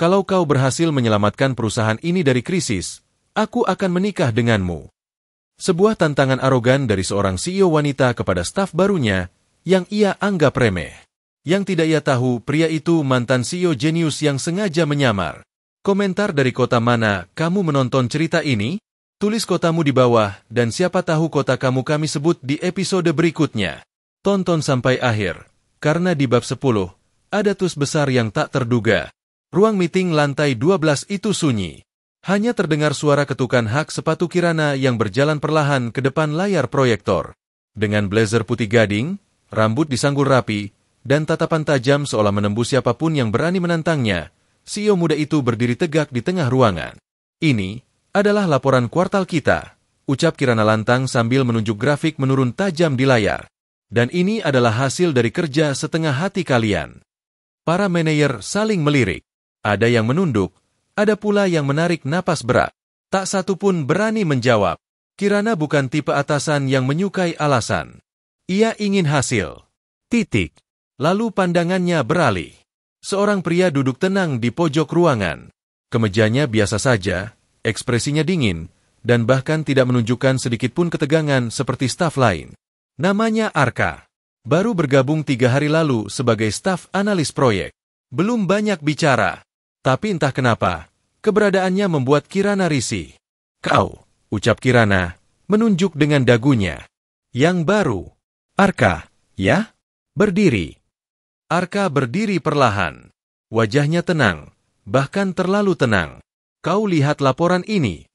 Kalau kau berhasil menyelamatkan perusahaan ini dari krisis, aku akan menikah denganmu. Sebuah tantangan arogan dari seorang CEO wanita kepada staf barunya yang ia anggap remeh. Yang tidak ia tahu, pria itu mantan CEO jenius yang sengaja menyamar. Komentar dari kota mana kamu menonton cerita ini? Tulis kotamu di bawah, dan siapa tahu kota kamu kami sebut di episode berikutnya. Tonton sampai akhir, karena di bab 10, ada twist besar yang tak terduga. Ruang meeting lantai 12 itu sunyi. Hanya terdengar suara ketukan hak sepatu Kirana yang berjalan perlahan ke depan layar proyektor. Dengan blazer putih gading, rambut disanggul rapi, dan tatapan tajam seolah menembus siapapun yang berani menantangnya, CEO muda itu berdiri tegak di tengah ruangan. Ini adalah laporan kuartal kita, ucap Kirana lantang sambil menunjuk grafik menurun tajam di layar. Dan ini adalah hasil dari kerja setengah hati kalian. Para manajer saling melirik. Ada yang menunduk, ada pula yang menarik napas berat. Tak satu pun berani menjawab. Kirana bukan tipe atasan yang menyukai alasan. Ia ingin hasil. Titik. Lalu pandangannya beralih. Seorang pria duduk tenang di pojok ruangan. Kemejanya biasa saja, ekspresinya dingin, dan bahkan tidak menunjukkan sedikitpun ketegangan seperti staf lain. Namanya Arka. Baru bergabung 3 hari lalu sebagai staf analis proyek. Belum banyak bicara. Tapi entah kenapa, keberadaannya membuat Kirana risih. Kau, ucap Kirana, menunjuk dengan dagunya. Yang baru. Arka, ya? Berdiri. Arka berdiri perlahan. Wajahnya tenang, bahkan terlalu tenang. Kau lihat laporan ini.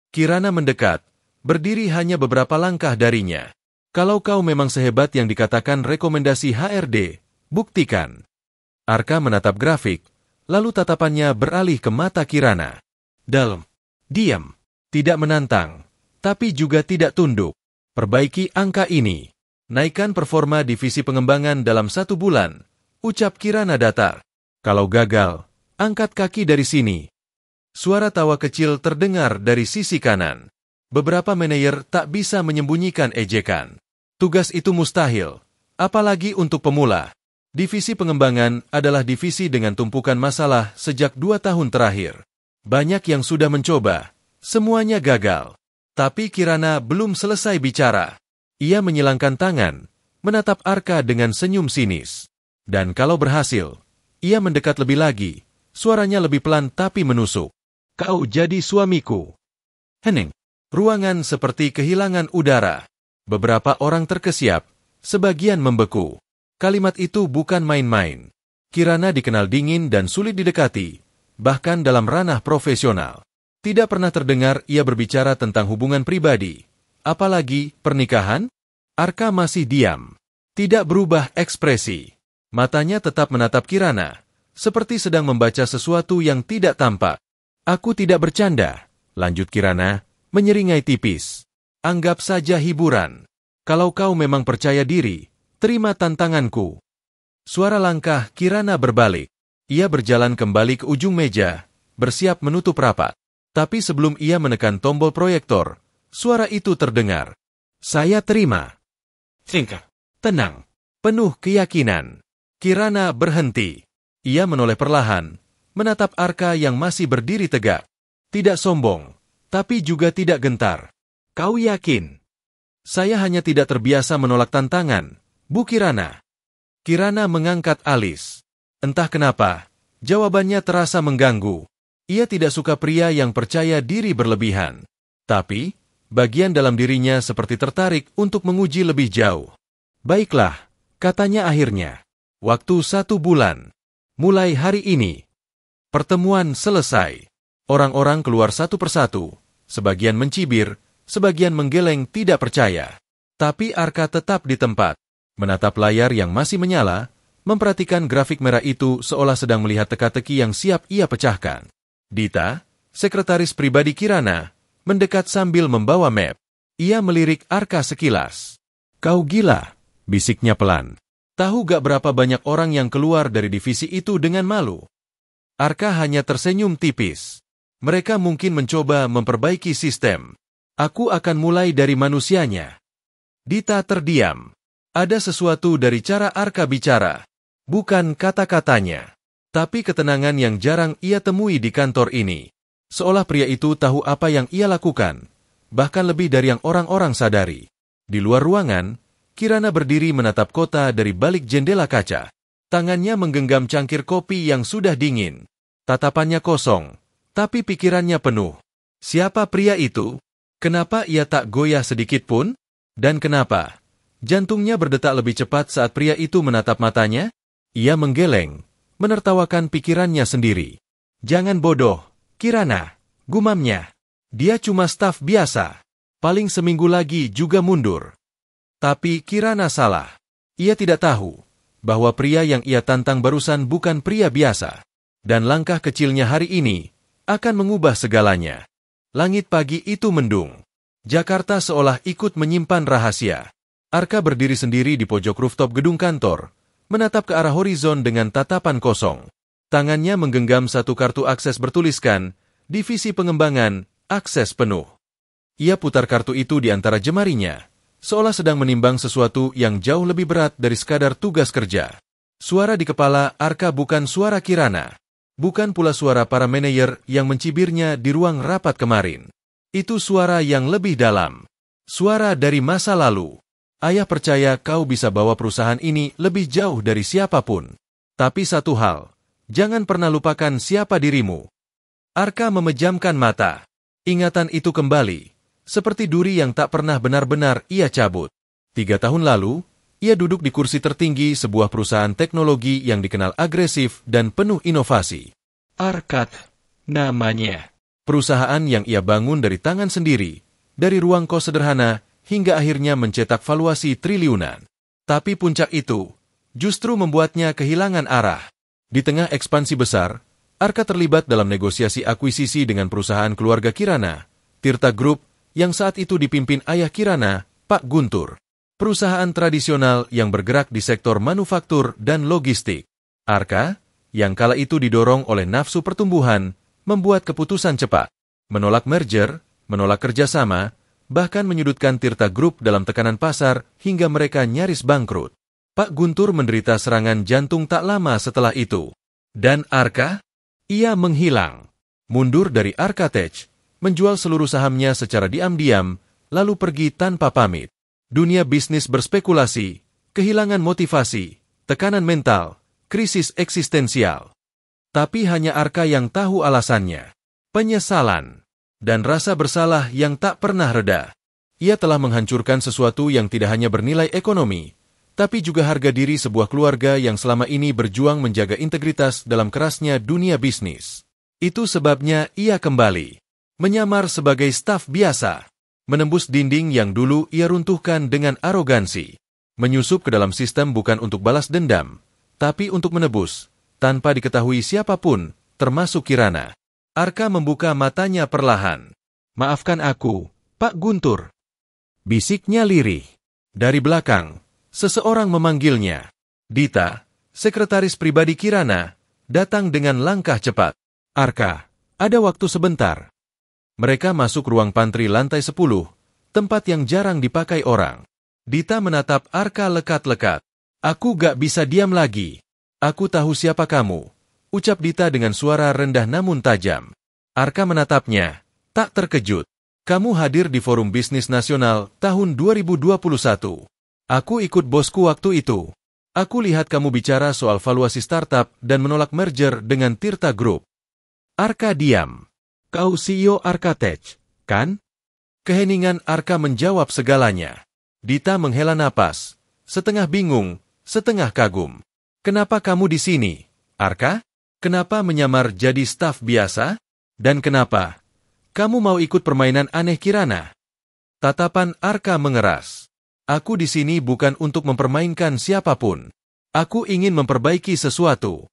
Kirana mendekat, berdiri hanya beberapa langkah darinya. Kalau kau memang sehebat yang dikatakan rekomendasi HRD, buktikan. Arka menatap grafik, lalu tatapannya beralih ke mata Kirana. Dalam. Diam. Tidak menantang, tapi juga tidak tunduk. Perbaiki angka ini. Naikkan performa divisi pengembangan dalam 1 bulan, ucap Kirana datar. Kalau gagal, angkat kaki dari sini. Suara tawa kecil terdengar dari sisi kanan. Beberapa manajer tak bisa menyembunyikan ejekan. Tugas itu mustahil, apalagi untuk pemula. Divisi pengembangan adalah divisi dengan tumpukan masalah sejak 2 tahun terakhir. Banyak yang sudah mencoba, semuanya gagal. Tapi Kirana belum selesai bicara. Ia menyilangkan tangan, menatap Arka dengan senyum sinis. Dan kalau berhasil, ia mendekat lebih lagi, suaranya lebih pelan tapi menusuk. Kau jadi suamiku. Hening. Ruangan seperti kehilangan udara. Beberapa orang terkesiap, sebagian membeku. Kalimat itu bukan main-main. Kirana dikenal dingin dan sulit didekati, bahkan dalam ranah profesional. Tidak pernah terdengar ia berbicara tentang hubungan pribadi. Apalagi pernikahan? Arka masih diam. Tidak berubah ekspresi. Matanya tetap menatap Kirana, seperti sedang membaca sesuatu yang tidak tampak. Aku tidak bercanda, lanjut Kirana, menyeringai tipis. Anggap saja hiburan. Kalau kau memang percaya diri, terima tantanganku. Suara langkah Kirana berbalik. Ia berjalan kembali ke ujung meja, bersiap menutup rapat. Tapi sebelum ia menekan tombol proyektor, suara itu terdengar. Saya terima. Singkat, tenang, penuh keyakinan. Kirana berhenti. Ia menoleh perlahan, menatap Arka yang masih berdiri tegak. Tidak sombong, tapi juga tidak gentar. Kau yakin? Saya hanya tidak terbiasa menolak tantangan, Bu Kirana. Kirana mengangkat alis. Entah kenapa, jawabannya terasa mengganggu. Ia tidak suka pria yang percaya diri berlebihan. Tapi, bagian dalam dirinya seperti tertarik untuk menguji lebih jauh. Baiklah, katanya akhirnya. Waktu 1 bulan. Mulai hari ini. Pertemuan selesai. Orang-orang keluar satu persatu. Sebagian mencibir, sebagian menggeleng tidak percaya. Tapi Arka tetap di tempat. Menatap layar yang masih menyala, memperhatikan grafik merah itu seolah sedang melihat teka-teki yang siap ia pecahkan. Dita, sekretaris pribadi Kirana, mendekat sambil membawa map. Ia melirik Arka sekilas. Kau gila, bisiknya pelan. Tahu gak berapa banyak orang yang keluar dari divisi itu dengan malu? Arka hanya tersenyum tipis. Mereka mungkin mencoba memperbaiki sistem. Aku akan mulai dari manusianya. Dita terdiam. Ada sesuatu dari cara Arka bicara, bukan kata-katanya. Tapi ketenangan yang jarang ia temui di kantor ini. Seolah pria itu tahu apa yang ia lakukan, bahkan lebih dari yang orang-orang sadari. Di luar ruangan, Kirana berdiri menatap kota dari balik jendela kaca. Tangannya menggenggam cangkir kopi yang sudah dingin. Tatapannya kosong, tapi pikirannya penuh. Siapa pria itu? Kenapa ia tak goyah sedikit pun? Dan kenapa? Jantungnya berdetak lebih cepat saat pria itu menatap matanya. Ia menggeleng, menertawakan pikirannya sendiri. Jangan bodoh, Kirana, gumamnya. Dia cuma staf biasa. Paling seminggu lagi juga mundur. Tapi Kirana salah. Ia tidak tahu bahwa pria yang ia tantang barusan bukan pria biasa. Dan langkah kecilnya hari ini akan mengubah segalanya. Langit pagi itu mendung. Jakarta seolah ikut menyimpan rahasia. Arka berdiri sendiri di pojok rooftop gedung kantor, menatap ke arah horizon dengan tatapan kosong. Tangannya menggenggam satu kartu akses bertuliskan, Divisi Pengembangan, akses penuh. Ia putar kartu itu di antara jemarinya, seolah sedang menimbang sesuatu yang jauh lebih berat dari sekadar tugas kerja. Suara di kepala Arka bukan suara Kirana. Bukan pula suara para manajer yang mencibirnya di ruang rapat kemarin. Itu suara yang lebih dalam. Suara dari masa lalu. Ayah percaya kau bisa bawa perusahaan ini lebih jauh dari siapapun. Tapi satu hal, jangan pernah lupakan siapa dirimu. Arka memejamkan mata. Ingatan itu kembali, seperti duri yang tak pernah benar-benar ia cabut. 3 tahun lalu, ia duduk di kursi tertinggi sebuah perusahaan teknologi yang dikenal agresif dan penuh inovasi. Arkat, namanya. Perusahaan yang ia bangun dari tangan sendiri, dari ruang kos sederhana hingga akhirnya mencetak valuasi triliunan. Tapi puncak itu justru membuatnya kehilangan arah. Di tengah ekspansi besar, Arka terlibat dalam negosiasi akuisisi dengan perusahaan keluarga Kirana, Tirta Group, yang saat itu dipimpin ayah Kirana, Pak Guntur. Perusahaan tradisional yang bergerak di sektor manufaktur dan logistik. Arka, yang kala itu didorong oleh nafsu pertumbuhan, membuat keputusan cepat. Menolak merger, menolak kerjasama, bahkan menyudutkan Tirta Group dalam tekanan pasar hingga mereka nyaris bangkrut. Pak Guntur menderita serangan jantung tak lama setelah itu. Dan Arka? Ia menghilang. Mundur dari Arkatech, menjual seluruh sahamnya secara diam-diam, lalu pergi tanpa pamit. Dunia bisnis berspekulasi, kehilangan motivasi, tekanan mental, krisis eksistensial. Tapi hanya Arka yang tahu alasannya. Penyesalan dan rasa bersalah yang tak pernah reda. Ia telah menghancurkan sesuatu yang tidak hanya bernilai ekonomi, tapi juga harga diri sebuah keluarga yang selama ini berjuang menjaga integritas dalam kerasnya dunia bisnis. Itu sebabnya ia kembali, menyamar sebagai staf biasa. Menembus dinding yang dulu ia runtuhkan dengan arogansi. Menyusup ke dalam sistem bukan untuk balas dendam, tapi untuk menebus, tanpa diketahui siapapun, termasuk Kirana. Arka membuka matanya perlahan. Maafkan aku, Pak Guntur. Bisiknya lirih. Dari belakang, seseorang memanggilnya. Dita, sekretaris pribadi Kirana, datang dengan langkah cepat. Arka, ada waktu sebentar. Mereka masuk ruang pantry lantai 10, tempat yang jarang dipakai orang. Dita menatap Arka lekat-lekat. Aku gak bisa diam lagi. Aku tahu siapa kamu, ucap Dita dengan suara rendah namun tajam. Arka menatapnya, tak terkejut. Kamu hadir di Forum Bisnis Nasional tahun 2021. Aku ikut bosku waktu itu. Aku lihat kamu bicara soal valuasi startup dan menolak merger dengan Tirta Group. Arka diam. Kau CEO Arkatech, kan? Keheningan Arka menjawab segalanya. Dita menghela napas, setengah bingung, setengah kagum. Kenapa kamu di sini, Arka? Kenapa menyamar jadi staf biasa? Dan kenapa kamu mau ikut permainan aneh Kirana? Tatapan Arka mengeras. Aku di sini bukan untuk mempermainkan siapapun. Aku ingin memperbaiki sesuatu.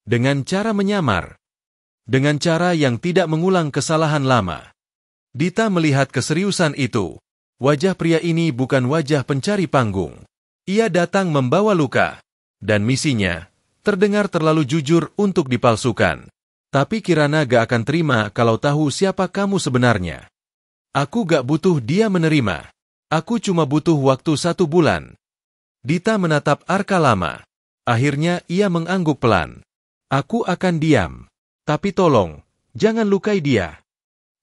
Dengan cara menyamar. Dengan cara yang tidak mengulang kesalahan lama. Dita melihat keseriusan itu. Wajah pria ini bukan wajah pencari panggung. Ia datang membawa luka. Dan misinya terdengar terlalu jujur untuk dipalsukan. Tapi Kirana gak akan terima kalau tahu siapa kamu sebenarnya. Aku gak butuh dia menerima. Aku cuma butuh waktu 1 bulan. Dita menatap Arka lama. Akhirnya ia mengangguk pelan. Aku akan diam. Tapi tolong, jangan lukai dia.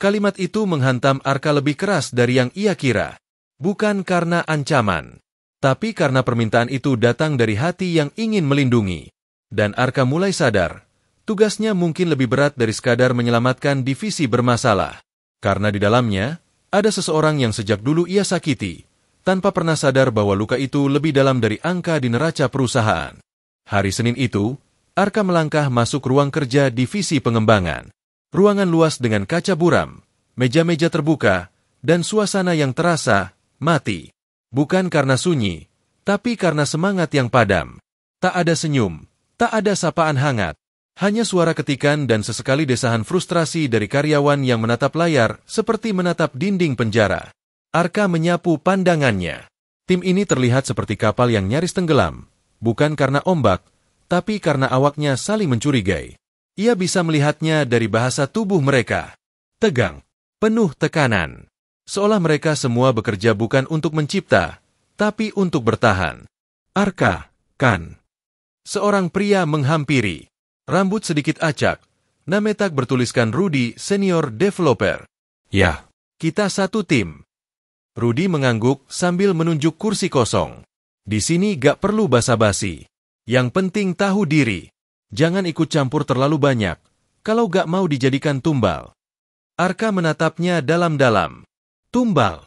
Kalimat itu menghantam Arka lebih keras dari yang ia kira. Bukan karena ancaman, tapi karena permintaan itu datang dari hati yang ingin melindungi. Dan Arka mulai sadar, tugasnya mungkin lebih berat dari sekadar menyelamatkan divisi bermasalah. Karena di dalamnya, ada seseorang yang sejak dulu ia sakiti, tanpa pernah sadar bahwa luka itu lebih dalam dari angka di neraca perusahaan. Hari Senin itu, Arka melangkah masuk ruang kerja divisi pengembangan. Ruangan luas dengan kaca buram, meja-meja terbuka, dan suasana yang terasa mati. Bukan karena sunyi, tapi karena semangat yang padam. Tak ada senyum, tak ada sapaan hangat. Hanya suara ketikan dan sesekali desahan frustrasi dari karyawan yang menatap layar seperti menatap dinding penjara. Arka menyapu pandangannya. Tim ini terlihat seperti kapal yang nyaris tenggelam, bukan karena ombak, tapi karena awaknya saling mencurigai. Ia bisa melihatnya dari bahasa tubuh mereka. Tegang, penuh tekanan. Seolah mereka semua bekerja bukan untuk mencipta, tapi untuk bertahan. Arka, kan? Seorang pria menghampiri. Rambut sedikit acak. Name tag bertuliskan Rudy, Senior Developer. Ya, kita satu tim. Rudy mengangguk sambil menunjuk kursi kosong. Di sini gak perlu basa-basi. Yang penting tahu diri. Jangan ikut campur terlalu banyak, kalau gak mau dijadikan tumbal. Arka menatapnya dalam-dalam. Tumbal.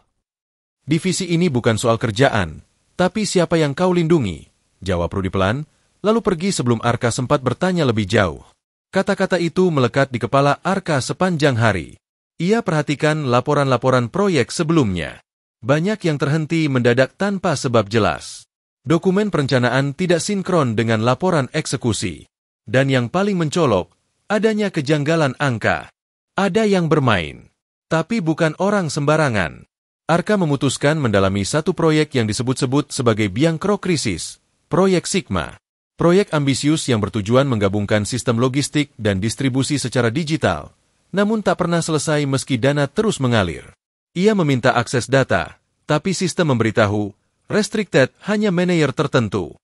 Divisi ini bukan soal kerjaan, tapi siapa yang kau lindungi? Jawab Rudy pelan, lalu pergi sebelum Arka sempat bertanya lebih jauh. Kata-kata itu melekat di kepala Arka sepanjang hari. Ia perhatikan laporan-laporan proyek sebelumnya. Banyak yang terhenti mendadak tanpa sebab jelas. Dokumen perencanaan tidak sinkron dengan laporan eksekusi. Dan yang paling mencolok, adanya kejanggalan angka. Ada yang bermain, tapi bukan orang sembarangan. Arka memutuskan mendalami satu proyek yang disebut-sebut sebagai biang kerok krisis, Proyek Sigma. Proyek ambisius yang bertujuan menggabungkan sistem logistik dan distribusi secara digital, namun tak pernah selesai meski dana terus mengalir. Ia meminta akses data, tapi sistem memberitahu, restricted hanya manajer tertentu.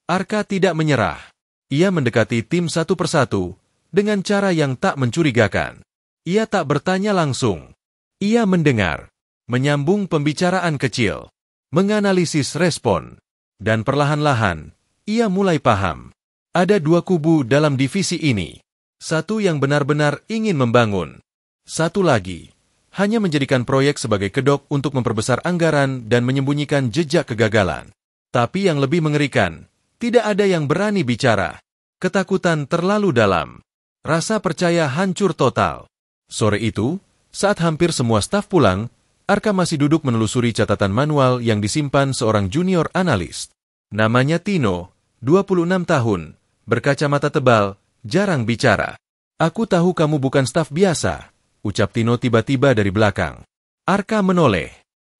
Arka tidak menyerah. Ia mendekati tim satu persatu, dengan cara yang tak mencurigakan. Ia tak bertanya langsung. Ia mendengar, menyambung pembicaraan kecil, menganalisis respon, dan perlahan-lahan, ia mulai paham. Ada dua kubu dalam divisi ini. Satu yang benar-benar ingin membangun. Satu lagi, hanya menjadikan proyek sebagai kedok untuk memperbesar anggaran dan menyembunyikan jejak kegagalan. Tapi yang lebih mengerikan, tidak ada yang berani bicara. Ketakutan terlalu dalam. Rasa percaya hancur total. Sore itu, saat hampir semua staf pulang, Arka masih duduk menelusuri catatan manual yang disimpan seorang junior analis. Namanya Tino, 26 tahun, berkacamata tebal, jarang bicara. Aku tahu kamu bukan staf biasa, ucap Tino tiba-tiba dari belakang. Arka menoleh.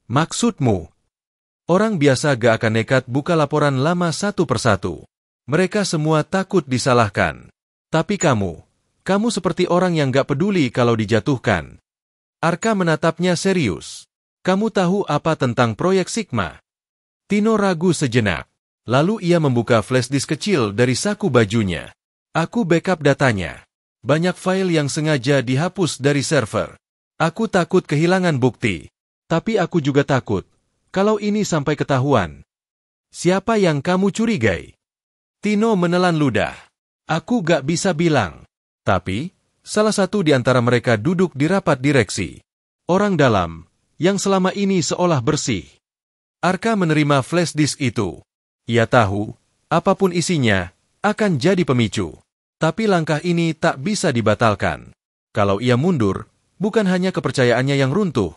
Maksudmu? Orang biasa gak akan nekat buka laporan lama satu persatu. Mereka semua takut disalahkan. Tapi kamu seperti orang yang gak peduli kalau dijatuhkan. Arka menatapnya serius. Kamu tahu apa tentang proyek Sigma? Tino ragu sejenak. Lalu ia membuka flash disk kecil dari saku bajunya. Aku backup datanya. Banyak file yang sengaja dihapus dari server. Aku takut kehilangan bukti. Tapi aku juga takut kalau ini sampai ketahuan. Siapa yang kamu curigai? Tino menelan ludah. Aku gak bisa bilang. Tapi, salah satu di antara mereka duduk di rapat direksi. Orang dalam, yang selama ini seolah bersih. Arka menerima flash disk itu. Ia tahu, apapun isinya, akan jadi pemicu. Tapi langkah ini tak bisa dibatalkan. Kalau ia mundur, bukan hanya kepercayaannya yang runtuh,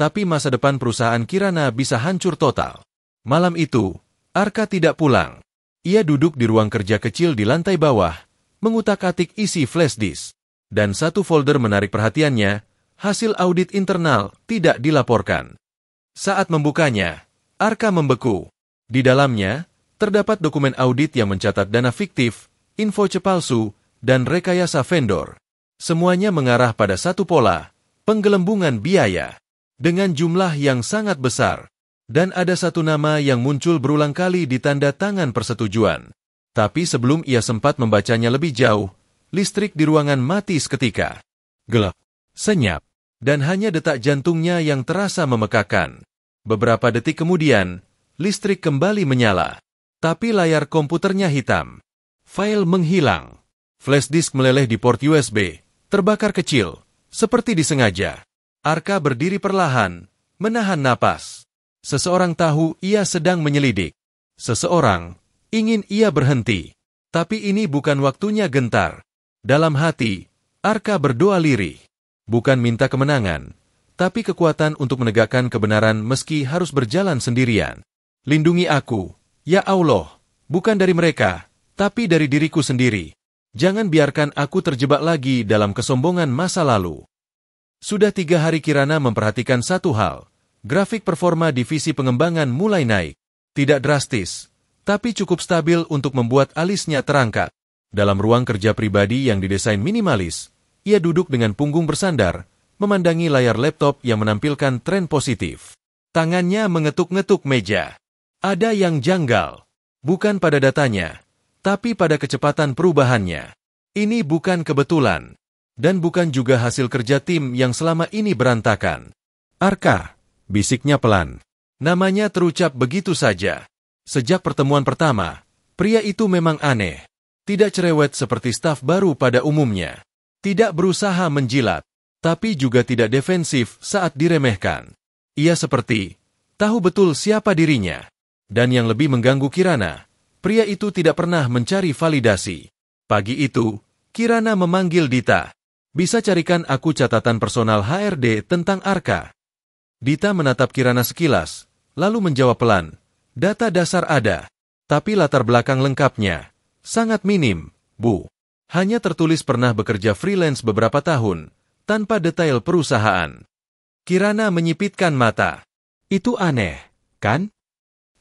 tapi masa depan perusahaan Kirana bisa hancur total. Malam itu, Arka tidak pulang. Ia duduk di ruang kerja kecil di lantai bawah, mengutak-atik isi flash disk. Dan satu folder menarik perhatiannya, hasil audit internal tidak dilaporkan. Saat membukanya, Arka membeku. Di dalamnya, terdapat dokumen audit yang mencatat dana fiktif, info palsu, dan rekayasa vendor. Semuanya mengarah pada satu pola, penggelembungan biaya, dengan jumlah yang sangat besar. Dan ada satu nama yang muncul berulang kali di tanda tangan persetujuan. Tapi sebelum ia sempat membacanya lebih jauh, listrik di ruangan mati seketika. Gelap, senyap, dan hanya detak jantungnya yang terasa memekakan. Beberapa detik kemudian, listrik kembali menyala. Tapi layar komputernya hitam. File menghilang. Flash disk meleleh di port USB, terbakar kecil, seperti disengaja. Arka berdiri perlahan, menahan napas. Seseorang tahu ia sedang menyelidik. Seseorang ingin ia berhenti. Tapi ini bukan waktunya gentar. Dalam hati, Arka berdoa lirih. Bukan minta kemenangan, tapi kekuatan untuk menegakkan kebenaran meski harus berjalan sendirian. Lindungi aku, ya Allah, bukan dari mereka, tapi dari diriku sendiri. Jangan biarkan aku terjebak lagi dalam kesombongan masa lalu. Sudah 3 hari Kirana memperhatikan satu hal. Grafik performa divisi pengembangan mulai naik. Tidak drastis, tapi cukup stabil untuk membuat alisnya terangkat. Dalam ruang kerja pribadi yang didesain minimalis, ia duduk dengan punggung bersandar, memandangi layar laptop yang menampilkan tren positif. Tangannya mengetuk-ngetuk meja. Ada yang janggal. Bukan pada datanya, tapi pada kecepatan perubahannya. Ini bukan kebetulan. Dan bukan juga hasil kerja tim yang selama ini berantakan. Arka, bisiknya pelan. Namanya terucap begitu saja. Sejak pertemuan pertama, pria itu memang aneh. Tidak cerewet seperti staf baru pada umumnya. Tidak berusaha menjilat, tapi juga tidak defensif saat diremehkan. Ia seperti tahu betul siapa dirinya. Dan yang lebih mengganggu Kirana, pria itu tidak pernah mencari validasi. Pagi itu, Kirana memanggil Dita. Bisa carikan aku catatan personal HRD tentang Arka. Dita menatap Kirana sekilas, lalu menjawab pelan. Data dasar ada, tapi latar belakang lengkapnya sangat minim, Bu. Hanya tertulis pernah bekerja freelance beberapa tahun, tanpa detail perusahaan. Kirana menyipitkan mata. Itu aneh, kan?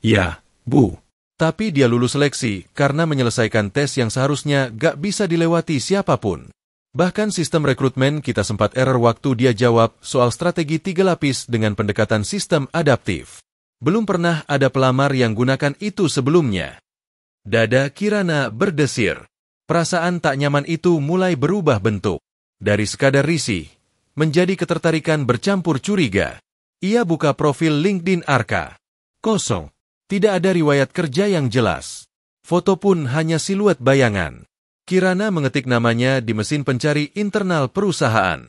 Ya, Bu. Tapi dia lulus seleksi karena menyelesaikan tes yang seharusnya gak bisa dilewati siapapun. Bahkan sistem rekrutmen kita sempat error waktu dia jawab soal strategi 3 lapis dengan pendekatan sistem adaptif. Belum pernah ada pelamar yang gunakan itu sebelumnya. Dada Kirana berdesir. Perasaan tak nyaman itu mulai berubah bentuk. Dari sekadar risih, menjadi ketertarikan bercampur curiga. Ia buka profil LinkedIn Arka. Kosong. Tidak ada riwayat kerja yang jelas. Foto pun hanya siluet bayangan. Kirana mengetik namanya di mesin pencari internal perusahaan.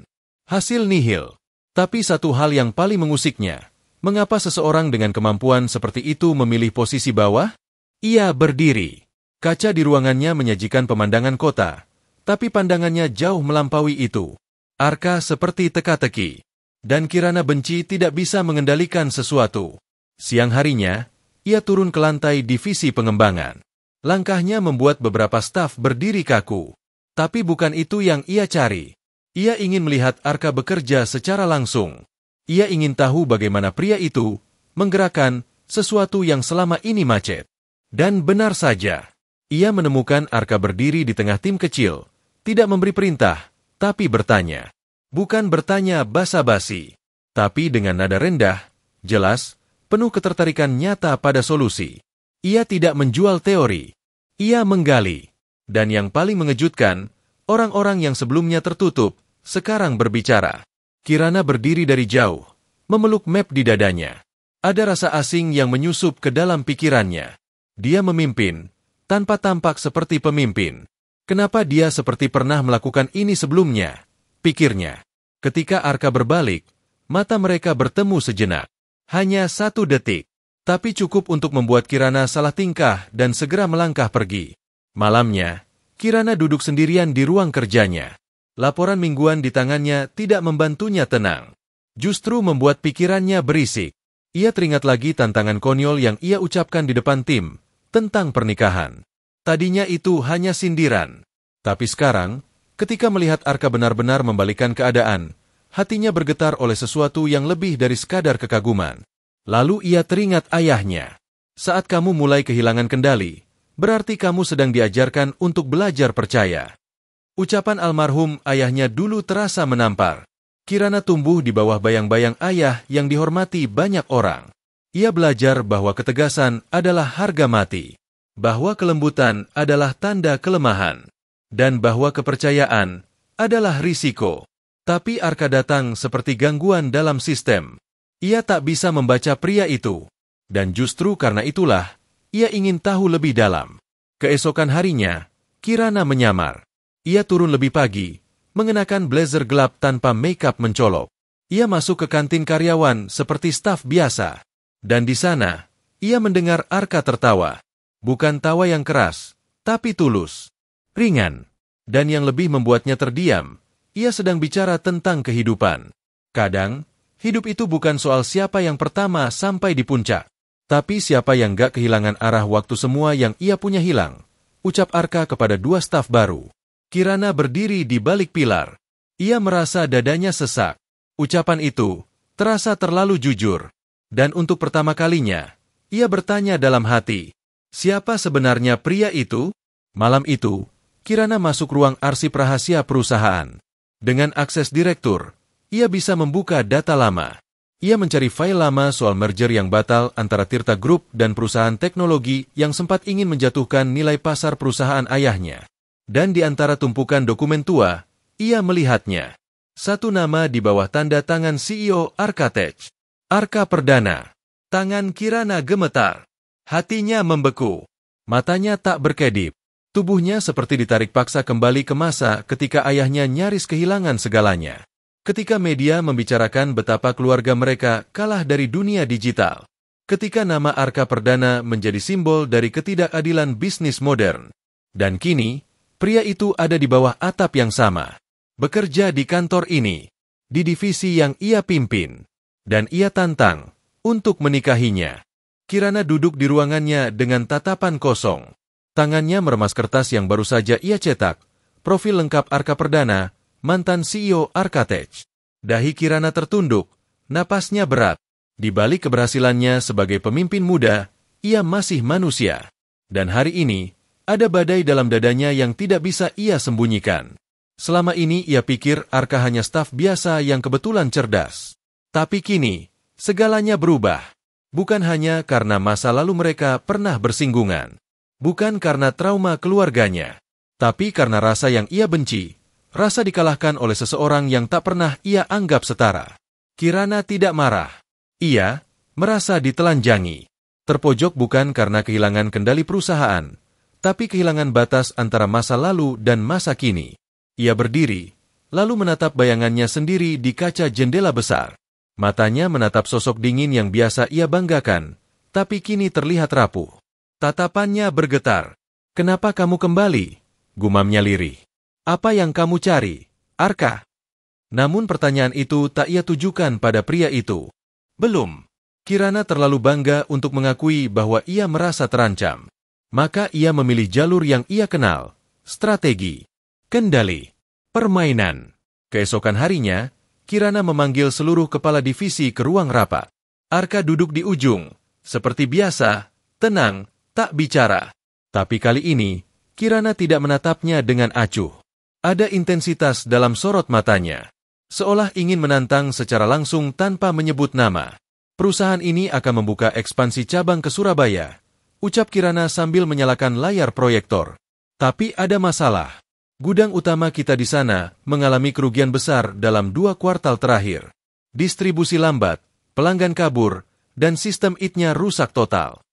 Hasil nihil. Tapi satu hal yang paling mengusiknya. Mengapa seseorang dengan kemampuan seperti itu memilih posisi bawah? Ia berdiri. Kaca di ruangannya menyajikan pemandangan kota. Tapi pandangannya jauh melampaui itu. Arka seperti teka-teki. Dan Kirana benci tidak bisa mengendalikan sesuatu. Siang harinya, ia turun ke lantai divisi pengembangan. Langkahnya membuat beberapa staf berdiri kaku. Tapi bukan itu yang ia cari. Ia ingin melihat Arka bekerja secara langsung. Ia ingin tahu bagaimana pria itu menggerakkan sesuatu yang selama ini macet. Dan benar saja, ia menemukan Arka berdiri di tengah tim kecil, tidak memberi perintah, tapi bertanya. Bukan bertanya basa-basi, tapi dengan nada rendah, jelas, penuh ketertarikan nyata pada solusi. Ia tidak menjual teori. Ia menggali. Dan yang paling mengejutkan, orang-orang yang sebelumnya tertutup, sekarang berbicara. Kirana berdiri dari jauh, memeluk map di dadanya. Ada rasa asing yang menyusup ke dalam pikirannya. Dia memimpin, tanpa tampak seperti pemimpin. Kenapa dia seperti pernah melakukan ini sebelumnya? Pikirnya. Ketika Arka berbalik, mata mereka bertemu sejenak. Hanya 1 detik. Tapi cukup untuk membuat Kirana salah tingkah dan segera melangkah pergi. Malamnya, Kirana duduk sendirian di ruang kerjanya. Laporan mingguan di tangannya tidak membantunya tenang. Justru membuat pikirannya berisik. Ia teringat lagi tantangan konyol yang ia ucapkan di depan tim, tentang pernikahan. Tadinya itu hanya sindiran. Tapi sekarang, ketika melihat Arka benar-benar membalikkan keadaan, hatinya bergetar oleh sesuatu yang lebih dari sekadar kekaguman. Lalu ia teringat ayahnya. Saat kamu mulai kehilangan kendali, berarti kamu sedang diajarkan untuk belajar percaya. Ucapan almarhum ayahnya dulu terasa menampar. Kirana tumbuh di bawah bayang-bayang ayah yang dihormati banyak orang. Ia belajar bahwa ketegasan adalah harga mati. bahwa kelembutan adalah tanda kelemahan, dan bahwa kepercayaan adalah risiko. Tapi Arka datang seperti gangguan dalam sistem. Ia tak bisa membaca pria itu, dan justru karena itulah, ia ingin tahu lebih dalam. Keesokan harinya, Kirana menyamar. Ia turun lebih pagi, mengenakan blazer gelap tanpa makeup mencolok. Ia masuk ke kantin karyawan seperti staf biasa. Dan di sana, ia mendengar Arka tertawa. Bukan tawa yang keras, tapi tulus, ringan. Dan yang lebih membuatnya terdiam, ia sedang bicara tentang kehidupan. Kadang, hidup itu bukan soal siapa yang pertama sampai di puncak, tapi siapa yang gak kehilangan arah waktu semua yang ia punya hilang. Ucap Arka kepada dua staf baru. Kirana berdiri di balik pilar. Ia merasa dadanya sesak. Ucapan itu terasa terlalu jujur. Dan untuk pertama kalinya, ia bertanya dalam hati, siapa sebenarnya pria itu? Malam itu, Kirana masuk ruang arsip rahasia perusahaan. Dengan akses direktur, ia bisa membuka data lama. Ia mencari file lama soal merger yang batal antara Tirta Group dan perusahaan teknologi yang sempat ingin menjatuhkan nilai pasar perusahaan ayahnya. Dan di antara tumpukan dokumen tua, ia melihatnya. Satu nama di bawah tanda tangan CEO Arkatech. Arka Perdana. Tangan Kirana gemetar. Hatinya membeku. Matanya tak berkedip. Tubuhnya seperti ditarik paksa kembali ke masa ketika ayahnya nyaris kehilangan segalanya. Ketika media membicarakan betapa keluarga mereka kalah dari dunia digital. Ketika nama Arka Perdana menjadi simbol dari ketidakadilan bisnis modern. Dan kini, pria itu ada di bawah atap yang sama. Bekerja di kantor ini, di divisi yang ia pimpin, dan ia tantang untuk menikahinya. Kirana duduk di ruangannya dengan tatapan kosong. Tangannya meremas kertas yang baru saja ia cetak, profil lengkap Arka Perdana, mantan CEO Arkatech. Dahi Kirana tertunduk, napasnya berat. Di balik keberhasilannya sebagai pemimpin muda, ia masih manusia. Dan hari ini, ada badai dalam dadanya yang tidak bisa ia sembunyikan. Selama ini ia pikir Arka hanya staf biasa yang kebetulan cerdas. Tapi kini, segalanya berubah. Bukan hanya karena masa lalu mereka pernah bersinggungan. Bukan karena trauma keluarganya. Tapi karena rasa yang ia benci. Rasa dikalahkan oleh seseorang yang tak pernah ia anggap setara. Kirana tidak marah. Ia merasa ditelanjangi. Terpojok bukan karena kehilangan kendali perusahaan, tapi kehilangan batas antara masa lalu dan masa kini. Ia berdiri, lalu menatap bayangannya sendiri di kaca jendela besar. Matanya menatap sosok dingin yang biasa ia banggakan, tapi kini terlihat rapuh. Tatapannya bergetar. "Kenapa kamu kembali?" gumamnya lirih. "Apa yang kamu cari, Arka?" Namun pertanyaan itu tak ia tujukan pada pria itu. Belum. Kirana terlalu bangga untuk mengakui bahwa ia merasa terancam. Maka ia memilih jalur yang ia kenal, strategi. Kendali, permainan. Keesokan harinya, Kirana memanggil seluruh kepala divisi ke ruang rapat. Arka duduk di ujung, seperti biasa, tenang, tak bicara. Tapi kali ini, Kirana tidak menatapnya dengan acuh. Ada intensitas dalam sorot matanya, seolah ingin menantang secara langsung tanpa menyebut nama. Perusahaan ini akan membuka ekspansi cabang ke Surabaya, ucap Kirana sambil menyalakan layar proyektor. Tapi ada masalah. Gudang utama kita di sana mengalami kerugian besar dalam 2 kuartal terakhir. Distribusi lambat, pelanggan kabur, dan sistem IT-nya rusak total.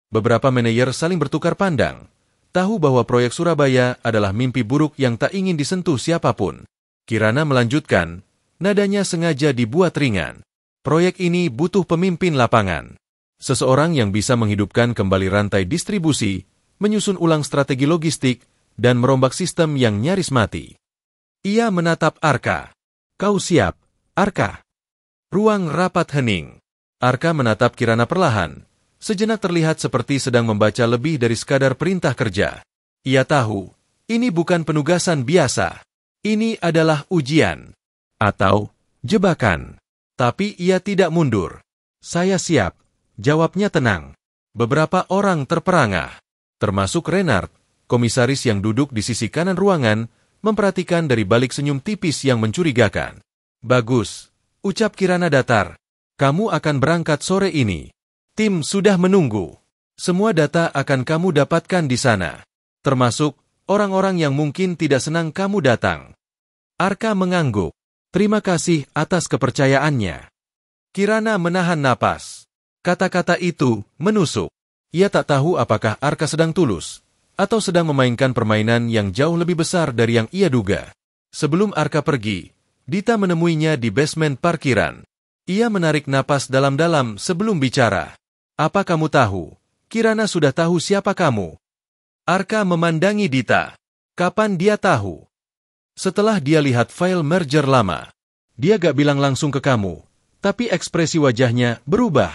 Beberapa manajer saling bertukar pandang, tahu bahwa proyek Surabaya adalah mimpi buruk yang tak ingin disentuh siapapun. Kirana melanjutkan, nadanya sengaja dibuat ringan. Proyek ini butuh pemimpin lapangan. Seseorang yang bisa menghidupkan kembali rantai distribusi, menyusun ulang strategi logistik, dan merombak sistem yang nyaris mati. Ia menatap Arka. "Kau siap, Arka?" Ruang rapat hening. Arka menatap Kirana perlahan. Sejenak terlihat seperti sedang membaca lebih dari sekadar perintah kerja. Ia tahu, ini bukan penugasan biasa. Ini adalah ujian. Atau jebakan. Tapi ia tidak mundur. "Saya siap," jawabnya tenang. Beberapa orang terperangah, termasuk Renard, komisaris yang duduk di sisi kanan ruangan, memperhatikan dari balik senyum tipis yang mencurigakan. "Bagus," ucap Kirana datar. "Kamu akan berangkat sore ini. Tim sudah menunggu." Semua data akan kamu dapatkan di sana, termasuk orang-orang yang mungkin tidak senang kamu datang. Arka mengangguk. Terima kasih atas kepercayaannya. Kirana menahan napas. Kata-kata itu menusuk. Ia tak tahu apakah Arka sedang tulus, atau sedang memainkan permainan yang jauh lebih besar dari yang ia duga. Sebelum Arka pergi, Dita menemuinya di basement parkiran. Ia menarik napas dalam-dalam sebelum bicara. Apa kamu tahu? Kirana sudah tahu siapa kamu. Arka memandangi Dita. Kapan dia tahu? Setelah dia lihat file merger lama. Dia gak bilang langsung ke kamu, tapi ekspresi wajahnya berubah.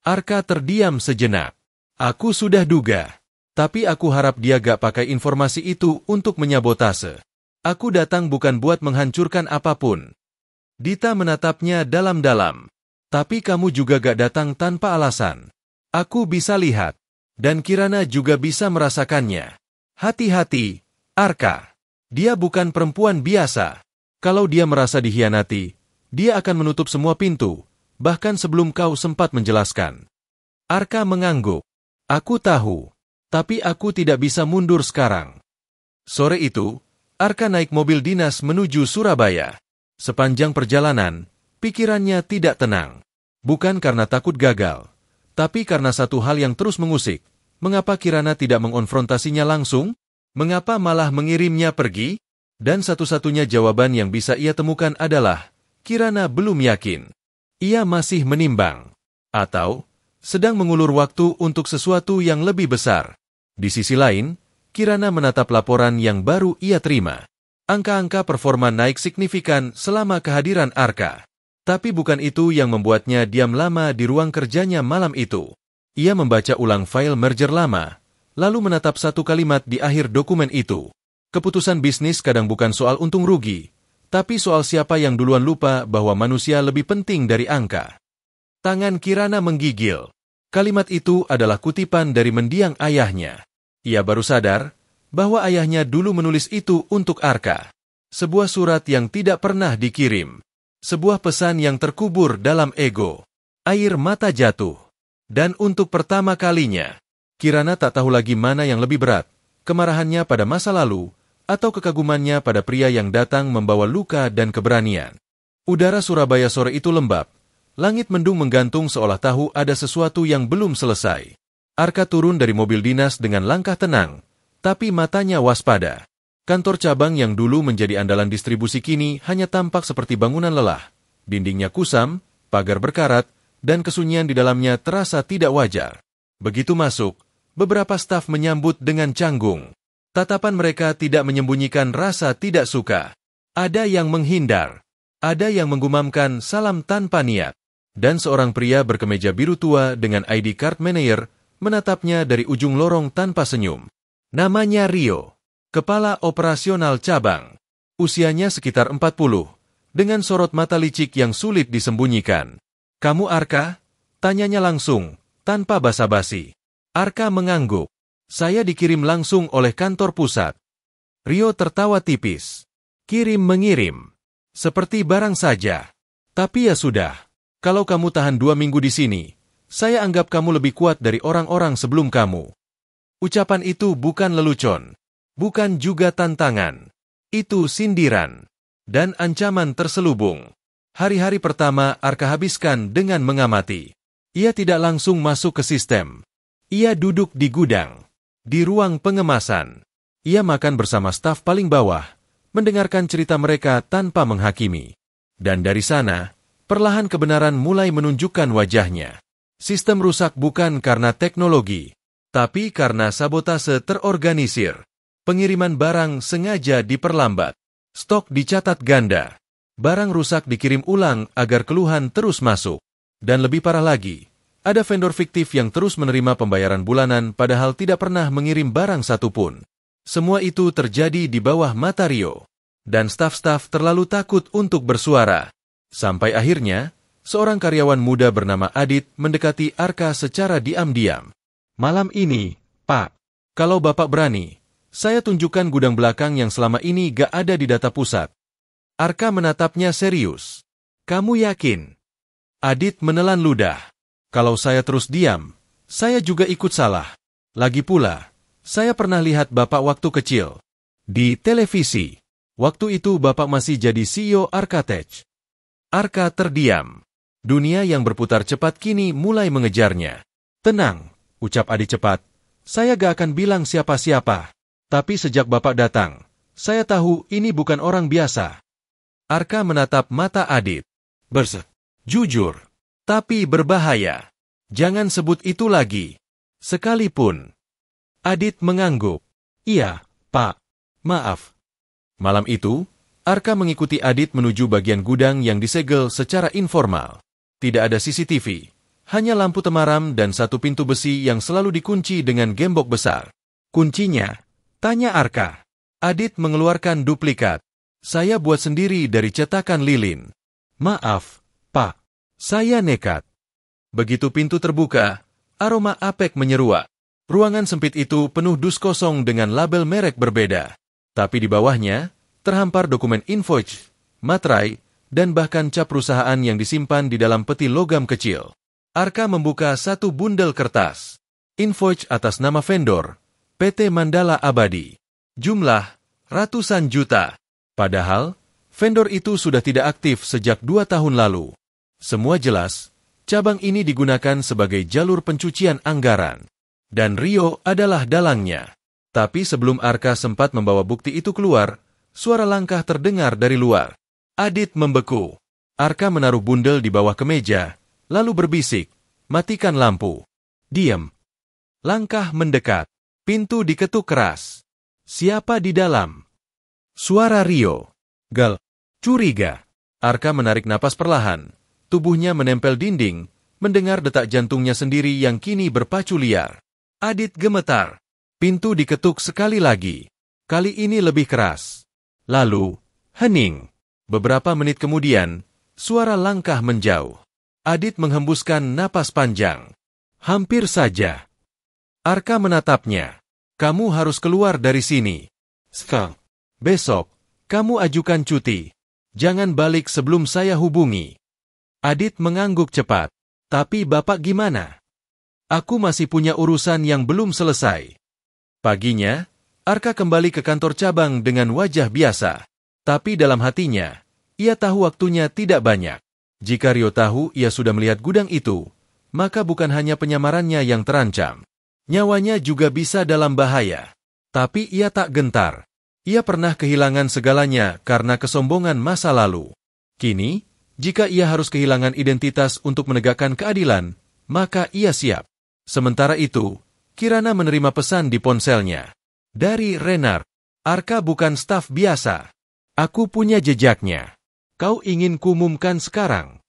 Arka terdiam sejenak. Aku sudah duga. Tapi aku harap dia gak pakai informasi itu untuk menyabotase. Aku datang bukan buat menghancurkan apapun. Dita menatapnya dalam-dalam. Tapi kamu juga gak datang tanpa alasan. Aku bisa lihat. Dan Kirana juga bisa merasakannya. Hati-hati, Arka. Dia bukan perempuan biasa. Kalau dia merasa dikhianati, dia akan menutup semua pintu, bahkan sebelum kau sempat menjelaskan. Arka mengangguk. Aku tahu, tapi aku tidak bisa mundur sekarang. Sore itu, Arka naik mobil dinas menuju Surabaya. Sepanjang perjalanan, pikirannya tidak tenang. Bukan karena takut gagal, tapi karena satu hal yang terus mengusik. Mengapa Kirana tidak mengonfrontasinya langsung? Mengapa malah mengirimnya pergi? Dan satu-satunya jawaban yang bisa ia temukan adalah, Kirana belum yakin. Ia masih menimbang. Atau, sedang mengulur waktu untuk sesuatu yang lebih besar. Di sisi lain, Kirana menatap laporan yang baru ia terima. Angka-angka performa naik signifikan selama kehadiran Arka. Tapi bukan itu yang membuatnya diam lama di ruang kerjanya malam itu. Ia membaca ulang file merger lama, lalu menatap satu kalimat di akhir dokumen itu. Keputusan bisnis kadang bukan soal untung rugi, tapi soal siapa yang duluan lupa bahwa manusia lebih penting dari angka. Tangan Kirana menggigil. Kalimat itu adalah kutipan dari mendiang ayahnya. Ia baru sadar bahwa ayahnya dulu menulis itu untuk Arka. Sebuah surat yang tidak pernah dikirim. Sebuah pesan yang terkubur dalam ego. Air mata jatuh. Dan untuk pertama kalinya, Kirana tak tahu lagi mana yang lebih berat. Kemarahannya pada masa lalu, atau kekagumannya pada pria yang datang membawa luka dan keberanian. Udara Surabaya sore itu lembab. Langit mendung menggantung seolah tahu ada sesuatu yang belum selesai. Arka turun dari mobil dinas dengan langkah tenang, tapi matanya waspada. Kantor cabang yang dulu menjadi andalan distribusi kini hanya tampak seperti bangunan lelah. Dindingnya kusam, pagar berkarat, dan kesunyian di dalamnya terasa tidak wajar. Begitu masuk, beberapa staf menyambut dengan canggung. Tatapan mereka tidak menyembunyikan rasa tidak suka. Ada yang menghindar. Ada yang menggumamkan salam tanpa niat. Dan seorang pria berkemeja biru tua dengan ID card manager menatapnya dari ujung lorong tanpa senyum. Namanya Rio. Kepala operasional cabang. Usianya sekitar 40, dengan sorot mata licik yang sulit disembunyikan. Kamu Arka? Tanyanya langsung, tanpa basa-basi. Arka mengangguk. Saya dikirim langsung oleh kantor pusat. Rio tertawa tipis. Kirim-mengirim. Seperti barang saja. Tapi ya sudah. Kalau kamu tahan 2 minggu di sini, saya anggap kamu lebih kuat dari orang-orang sebelum kamu. Ucapan itu bukan lelucon. Bukan juga tantangan. Itu sindiran. Dan ancaman terselubung. Hari-hari pertama Arka habiskan dengan mengamati. Ia tidak langsung masuk ke sistem. Ia duduk di gudang. Di ruang pengemasan. Ia makan bersama staf paling bawah. Mendengarkan cerita mereka tanpa menghakimi. Dan dari sana, perlahan kebenaran mulai menunjukkan wajahnya. Sistem rusak bukan karena teknologi, tapi karena sabotase terorganisir. Pengiriman barang sengaja diperlambat. Stok dicatat ganda. Barang rusak dikirim ulang agar keluhan terus masuk. Dan lebih parah lagi, ada vendor fiktif yang terus menerima pembayaran bulanan padahal tidak pernah mengirim barang satupun. Semua itu terjadi di bawah mata Rio. Dan staf-staf terlalu takut untuk bersuara. Sampai akhirnya, seorang karyawan muda bernama Adit mendekati Arka secara diam-diam. Malam ini, Pak, kalau Bapak berani, saya tunjukkan gudang belakang yang selama ini gak ada di data pusat. Arka menatapnya serius. Kamu yakin? Adit menelan ludah. Kalau saya terus diam, Saya juga ikut salah. Lagi pula, saya pernah lihat Bapak waktu kecil. Di televisi. Waktu itu Bapak masih jadi CEO Arka-Tech. Arka terdiam. Dunia yang berputar cepat kini mulai mengejarnya. Tenang, ucap Adit cepat. Saya gak akan bilang siapa-siapa. Tapi sejak Bapak datang, saya tahu ini bukan orang biasa. Arka menatap mata Adit. Jujur, tapi berbahaya. Jangan sebut itu lagi. Sekalipun. Adit mengangguk. Iya, Pak. Maaf. Malam itu, Arka mengikuti Adit menuju bagian gudang yang disegel secara informal. Tidak ada CCTV. Hanya lampu temaram dan satu pintu besi yang selalu dikunci dengan gembok besar. Kuncinya? Tanya Arka. Adit mengeluarkan duplikat. Saya buat sendiri dari cetakan lilin. Maaf, Pak. Saya nekat. Begitu pintu terbuka, aroma apek menyeruak. Ruangan sempit itu penuh dus kosong dengan label merek berbeda. Tapi di bawahnya, terhampar dokumen invoice, materai, dan bahkan cap perusahaan yang disimpan di dalam peti logam kecil. Arka membuka satu bundel kertas. Invoice atas nama vendor, PT Mandala Abadi. Jumlah, ratusan juta. Padahal, vendor itu sudah tidak aktif sejak 2 tahun lalu. Semua jelas, cabang ini digunakan sebagai jalur pencucian anggaran. Dan Rio adalah dalangnya. Tapi sebelum Arka sempat membawa bukti itu keluar, suara langkah terdengar dari luar. Adit membeku. Arka menaruh bundel di bawah kemeja, lalu berbisik, matikan lampu. Diam. Langkah mendekat. Pintu diketuk keras. Siapa di dalam? Suara Rio. Gal. Curiga. Arka menarik napas perlahan. Tubuhnya menempel dinding, mendengar detak jantungnya sendiri yang kini berpacu liar. Adit gemetar. Pintu diketuk sekali lagi. Kali ini lebih keras. Lalu, hening. Beberapa menit kemudian, suara langkah menjauh. Adit menghembuskan napas panjang. Hampir saja. Arka menatapnya. Kamu harus keluar dari sini. Sekarang. Besok, kamu ajukan cuti. Jangan balik sebelum saya hubungi. Adit mengangguk cepat. Tapi Bapak gimana? Aku masih punya urusan yang belum selesai. Paginya, Arka kembali ke kantor cabang dengan wajah biasa. Tapi dalam hatinya, ia tahu waktunya tidak banyak. Jika Rio tahu ia sudah melihat gudang itu, maka bukan hanya penyamarannya yang terancam. Nyawanya juga bisa dalam bahaya. Tapi ia tak gentar. Ia pernah kehilangan segalanya karena kesombongan masa lalu. Kini, jika ia harus kehilangan identitas untuk menegakkan keadilan, maka ia siap. Sementara itu, Kirana menerima pesan di ponselnya. Dari Renard. Arka bukan staf biasa. Aku punya jejaknya. Kau ingin kuumumkan sekarang?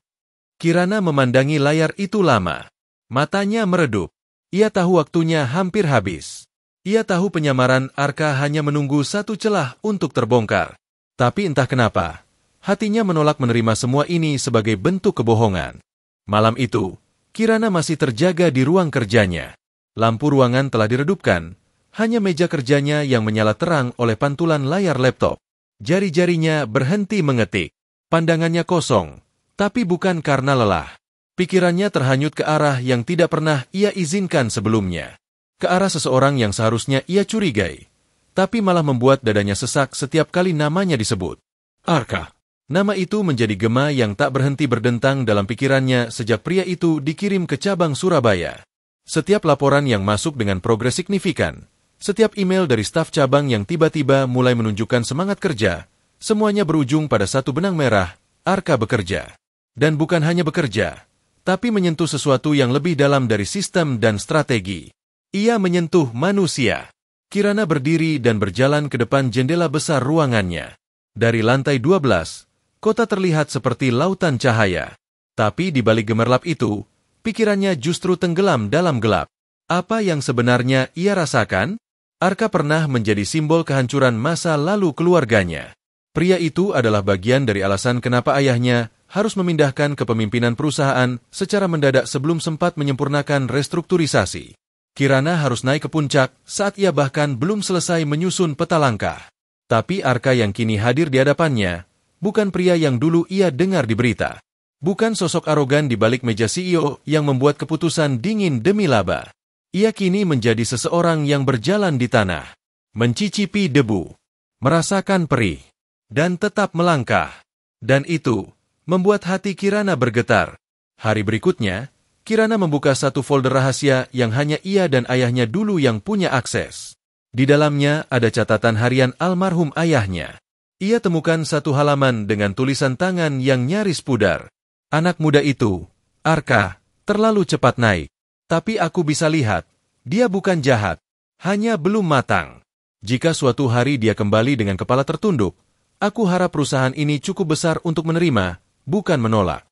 Kirana memandangi layar itu lama. Matanya meredup. Ia tahu waktunya hampir habis. Ia tahu penyamaran Arka hanya menunggu satu celah untuk terbongkar. Tapi entah kenapa, hatinya menolak menerima semua ini sebagai bentuk kebohongan. Malam itu, Kirana masih terjaga di ruang kerjanya. Lampu ruangan telah diredupkan, hanya meja kerjanya yang menyala terang oleh pantulan layar laptop. Jari-jarinya berhenti mengetik. Pandangannya kosong, tapi bukan karena lelah. Pikirannya terhanyut ke arah yang tidak pernah ia izinkan sebelumnya. Ke arah seseorang yang seharusnya ia curigai, tapi malah membuat dadanya sesak setiap kali namanya disebut. Arka. Nama itu menjadi gema yang tak berhenti berdentang dalam pikirannya sejak pria itu dikirim ke cabang Surabaya. Setiap laporan yang masuk dengan progres signifikan, setiap email dari staf cabang yang tiba-tiba mulai menunjukkan semangat kerja, semuanya berujung pada satu benang merah, Arka bekerja. Dan bukan hanya bekerja, tapi menyentuh sesuatu yang lebih dalam dari sistem dan strategi. Ia menyentuh manusia. Kirana berdiri dan berjalan ke depan jendela besar ruangannya. Dari lantai 12, kota terlihat seperti lautan cahaya. Tapi di balik gemerlap itu, pikirannya justru tenggelam dalam gelap. Apa yang sebenarnya ia rasakan? Arka pernah menjadi simbol kehancuran masa lalu keluarganya. Pria itu adalah bagian dari alasan kenapa ayahnya harus memindahkan kepemimpinan perusahaan secara mendadak sebelum sempat menyempurnakan restrukturisasi. Kirana harus naik ke puncak saat ia bahkan belum selesai menyusun peta langkah. Tapi Arka yang kini hadir di hadapannya bukan pria yang dulu ia dengar di berita. Bukan sosok arogan di balik meja CEO yang membuat keputusan dingin demi laba. Ia kini menjadi seseorang yang berjalan di tanah, mencicipi debu, merasakan perih, dan tetap melangkah. Dan itu membuat hati Kirana bergetar. Hari berikutnya, Kirana membuka satu folder rahasia yang hanya ia dan ayahnya dulu yang punya akses. Di dalamnya ada catatan harian almarhum ayahnya. Ia temukan satu halaman dengan tulisan tangan yang nyaris pudar. Anak muda itu, Arka, terlalu cepat naik. Tapi aku bisa lihat, dia bukan jahat, hanya belum matang. Jika suatu hari dia kembali dengan kepala tertunduk, aku harap perusahaan ini cukup besar untuk menerima, bukan menolak.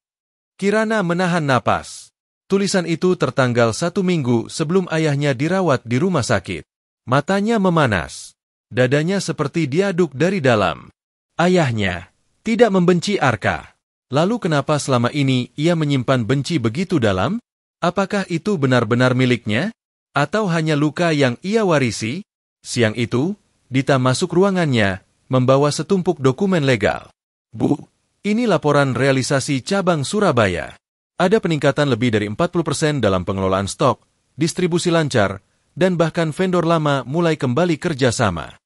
Kirana menahan napas. Tulisan itu tertanggal 1 minggu sebelum ayahnya dirawat di rumah sakit. Matanya memanas. Dadanya seperti diaduk dari dalam. Ayahnya tidak membenci Arka. Lalu kenapa selama ini ia menyimpan benci begitu dalam? Apakah itu benar-benar miliknya? Atau hanya luka yang ia warisi? Siang itu, Dita masuk ruangannya, membawa setumpuk dokumen legal. Bu, ini laporan realisasi cabang Surabaya. Ada peningkatan lebih dari 40% dalam pengelolaan stok, distribusi lancar, dan bahkan vendor lama mulai kembali kerjasama.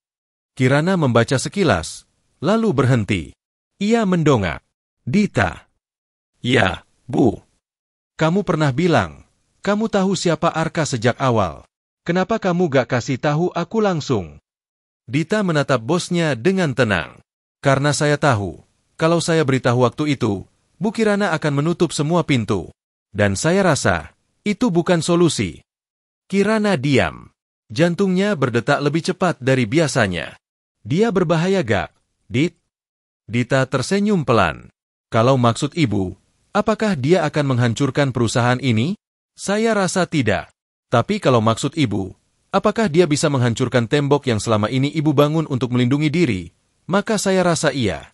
Kirana membaca sekilas, lalu berhenti. Ia mendongak. Dita. Ya, Bu. Kamu pernah bilang, kamu tahu siapa Arka sejak awal. Kenapa kamu gak kasih tahu aku langsung? Dita menatap bosnya dengan tenang. Karena saya tahu, kalau saya beritahu waktu itu, Bu Kirana akan menutup semua pintu. Dan saya rasa, itu bukan solusi. Kirana diam. Jantungnya berdetak lebih cepat dari biasanya. Dia berbahaya gak, Dit? Dita tersenyum pelan. Kalau maksud ibu, apakah dia akan menghancurkan perusahaan ini? Saya rasa tidak. Tapi kalau maksud ibu, apakah dia bisa menghancurkan tembok yang selama ini ibu bangun untuk melindungi diri? Maka saya rasa iya.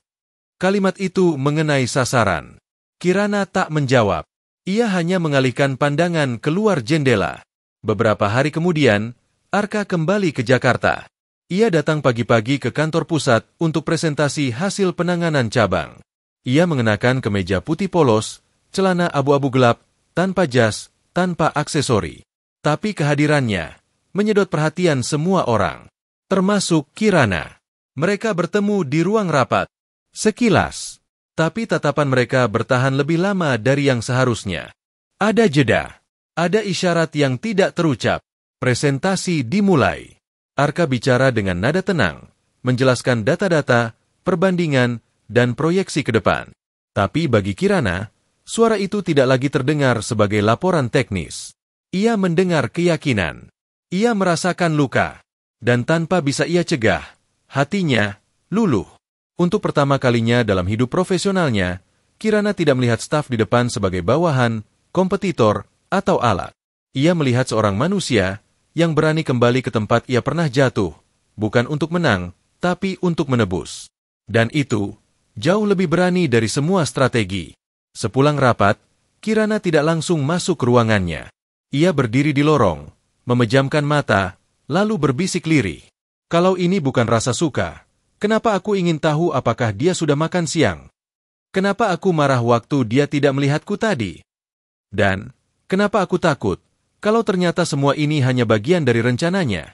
Kalimat itu mengenai sasaran. Kirana tak menjawab. Ia hanya mengalihkan pandangan keluar jendela. Beberapa hari kemudian, Arka kembali ke Jakarta. Ia datang pagi-pagi ke kantor pusat untuk presentasi hasil penanganan cabang. Ia mengenakan kemeja putih polos, celana abu-abu gelap, tanpa jas, tanpa aksesori. Tapi kehadirannya menyedot perhatian semua orang, termasuk Kirana. Mereka bertemu di ruang rapat. Sekilas, tapi tatapan mereka bertahan lebih lama dari yang seharusnya. Ada jeda, ada isyarat yang tidak terucap. Presentasi dimulai. Arka bicara dengan nada tenang, menjelaskan data-data, perbandingan, dan proyeksi ke depan. Tapi bagi Kirana, suara itu tidak lagi terdengar sebagai laporan teknis. Ia mendengar keyakinan. Ia merasakan luka. Dan tanpa bisa ia cegah, hatinya luluh. Untuk pertama kalinya dalam hidup profesionalnya, Kirana tidak melihat staf di depan sebagai bawahan, kompetitor, atau alat. Ia melihat seorang manusia yang berani kembali ke tempat ia pernah jatuh, bukan untuk menang, tapi untuk menebus. Dan itu jauh lebih berani dari semua strategi. Sepulang rapat, Kirana tidak langsung masuk ke ruangannya. Ia berdiri di lorong, memejamkan mata, lalu berbisik lirih. Kalau ini bukan rasa suka, kenapa aku ingin tahu apakah dia sudah makan siang? Kenapa aku marah waktu dia tidak melihatku tadi? Dan kenapa aku takut kalau ternyata semua ini hanya bagian dari rencananya?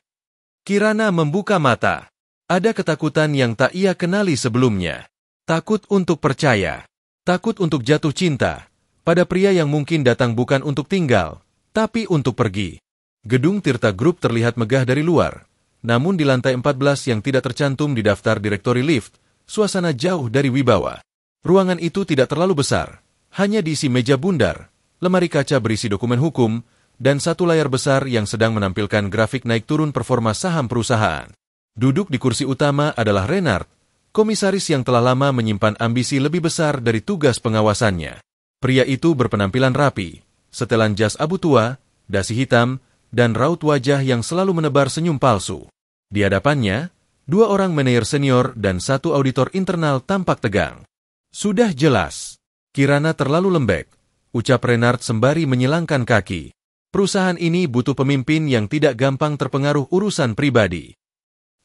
Kirana membuka mata. Ada ketakutan yang tak ia kenali sebelumnya. Takut untuk percaya. Takut untuk jatuh cinta pada pria yang mungkin datang bukan untuk tinggal, tapi untuk pergi. Gedung Tirta Group terlihat megah dari luar. Namun di lantai 14 yang tidak tercantum di daftar direktori lift, suasana jauh dari wibawa. Ruangan itu tidak terlalu besar. Hanya diisi meja bundar, lemari kaca berisi dokumen hukum, dan satu layar besar yang sedang menampilkan grafik naik turun performa saham perusahaan. Duduk di kursi utama adalah Renard, komisaris yang telah lama menyimpan ambisi lebih besar dari tugas pengawasannya. Pria itu berpenampilan rapi, setelan jas abu tua, dasi hitam, dan raut wajah yang selalu menebar senyum palsu. Di hadapannya, dua orang manajer senior dan satu auditor internal tampak tegang. Sudah jelas, Kirana terlalu lembek, ucap Renard sembari menyilangkan kaki. Perusahaan ini butuh pemimpin yang tidak gampang terpengaruh urusan pribadi.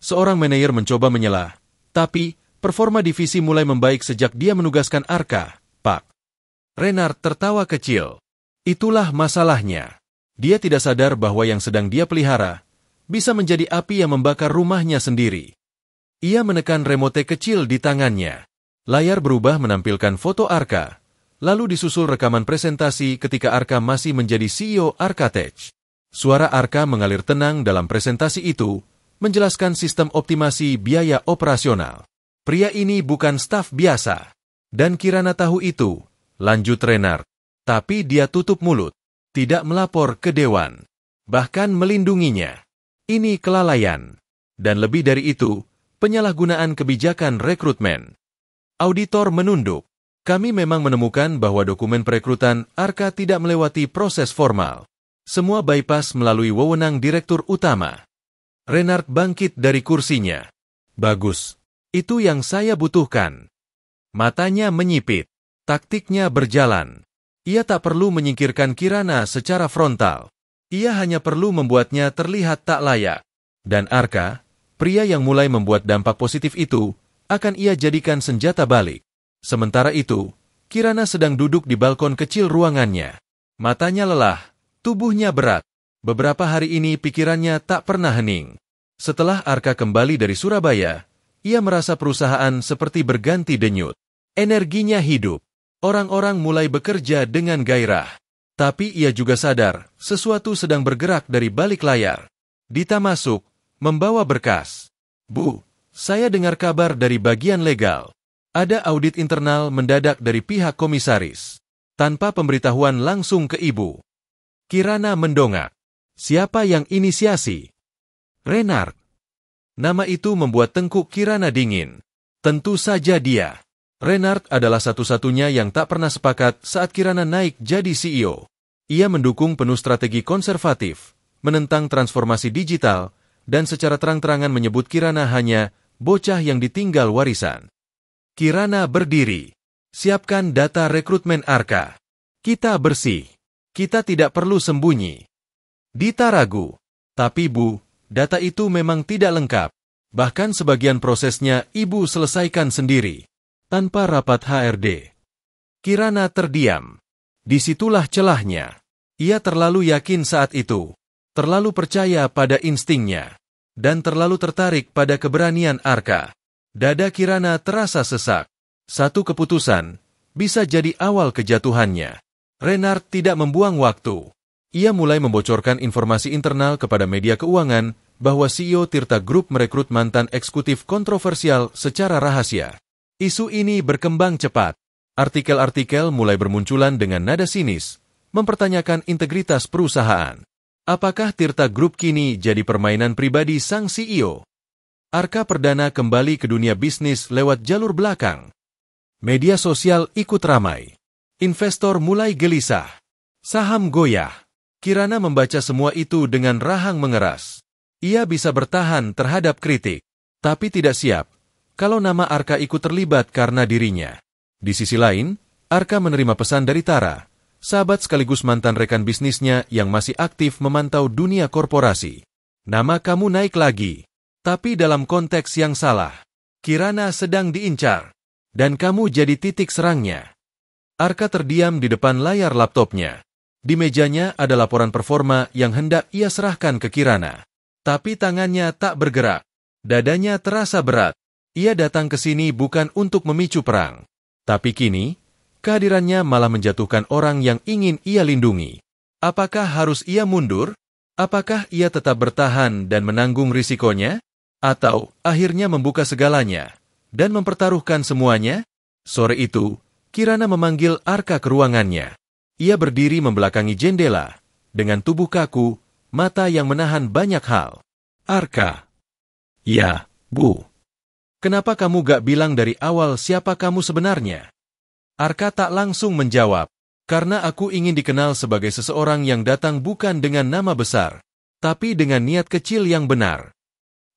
Seorang manajer mencoba menyelah, tapi performa divisi mulai membaik sejak dia menugaskan Arka, Pak. Renard tertawa kecil. Itulah masalahnya. Dia tidak sadar bahwa yang sedang dia pelihara bisa menjadi api yang membakar rumahnya sendiri. Ia menekan remote kecil di tangannya. Layar berubah menampilkan foto Arka, lalu disusul rekaman presentasi ketika Arka masih menjadi CEO Arka-Tech. Suara Arka mengalir tenang dalam presentasi itu, menjelaskan sistem optimasi biaya operasional. Pria ini bukan staf biasa. Dan Kirana tahu itu, lanjut Renard. Tapi dia tutup mulut, tidak melapor ke dewan, bahkan melindunginya. Ini kelalaian. Dan lebih dari itu, penyalahgunaan kebijakan rekrutmen. Auditor menunduk. Kami memang menemukan bahwa dokumen perekrutan Arka tidak melewati proses formal. Semua bypass melalui wewenang direktur utama. Renard bangkit dari kursinya. Bagus. Itu yang saya butuhkan. Matanya menyipit. Taktiknya berjalan. Ia tak perlu menyingkirkan Kirana secara frontal. Ia hanya perlu membuatnya terlihat tak layak. Dan Arka, pria yang mulai membuat dampak positif itu, akan ia jadikan senjata balik. Sementara itu, Kirana sedang duduk di balkon kecil ruangannya. Matanya lelah. Tubuhnya berat. Beberapa hari ini pikirannya tak pernah hening. Setelah Arka kembali dari Surabaya, ia merasa perusahaan seperti berganti denyut. Energinya hidup. Orang-orang mulai bekerja dengan gairah. Tapi ia juga sadar, sesuatu sedang bergerak dari balik layar. Dita masuk, membawa berkas. Bu, saya dengar kabar dari bagian legal. Ada audit internal mendadak dari pihak komisaris. Tanpa pemberitahuan langsung ke ibu. Kirana mendongak. Siapa yang inisiasi? Renard. Nama itu membuat tengkuk Kirana dingin. Tentu saja dia. Renard adalah satu-satunya yang tak pernah sepakat saat Kirana naik jadi CEO. Ia mendukung penuh strategi konservatif, menentang transformasi digital, dan secara terang-terangan menyebut Kirana hanya bocah yang ditinggal warisan. Kirana berdiri. Siapkan data rekrutmen Arka. Kita bersih. Kita tidak perlu sembunyi. Dita ragu. Tapi Bu, data itu memang tidak lengkap. Bahkan sebagian prosesnya Ibu selesaikan sendiri. Tanpa rapat HRD. Kirana terdiam. Disitulah celahnya. Ia terlalu yakin saat itu. Terlalu percaya pada instingnya. Dan terlalu tertarik pada keberanian Arka. Dada Kirana terasa sesak. Satu keputusan bisa jadi awal kejatuhannya. Renard tidak membuang waktu. Ia mulai membocorkan informasi internal kepada media keuangan bahwa CEO Tirta Group merekrut mantan eksekutif kontroversial secara rahasia. Isu ini berkembang cepat. Artikel-artikel mulai bermunculan dengan nada sinis, mempertanyakan integritas perusahaan. Apakah Tirta Group kini jadi permainan pribadi sang CEO? Arka Perdana kembali ke dunia bisnis lewat jalur belakang. Media sosial ikut ramai. Investor mulai gelisah. Saham goyah. Kirana membaca semua itu dengan rahang mengeras. Ia bisa bertahan terhadap kritik, tapi tidak siap kalau nama Arka ikut terlibat karena dirinya. Di sisi lain, Arka menerima pesan dari Tara, sahabat sekaligus mantan rekan bisnisnya yang masih aktif memantau dunia korporasi. Nama kamu naik lagi, tapi dalam konteks yang salah. Kirana sedang diincar, dan kamu jadi titik serangnya. Arka terdiam di depan layar laptopnya. Di mejanya ada laporan performa yang hendak ia serahkan ke Kirana. Tapi tangannya tak bergerak. Dadanya terasa berat. Ia datang ke sini bukan untuk memicu perang. Tapi kini, kehadirannya malah menjatuhkan orang yang ingin ia lindungi. Apakah harus ia mundur? Apakah ia tetap bertahan dan menanggung risikonya? Atau akhirnya membuka segalanya dan mempertaruhkan semuanya? Sore itu, Kirana memanggil Arka ke ruangannya. Ia berdiri membelakangi jendela, dengan tubuh kaku, mata yang menahan banyak hal. Arka. Ya, Bu. Kenapa kamu gak bilang dari awal siapa kamu sebenarnya? Arka tak langsung menjawab. Karena aku ingin dikenal sebagai seseorang yang datang bukan dengan nama besar, tapi dengan niat kecil yang benar.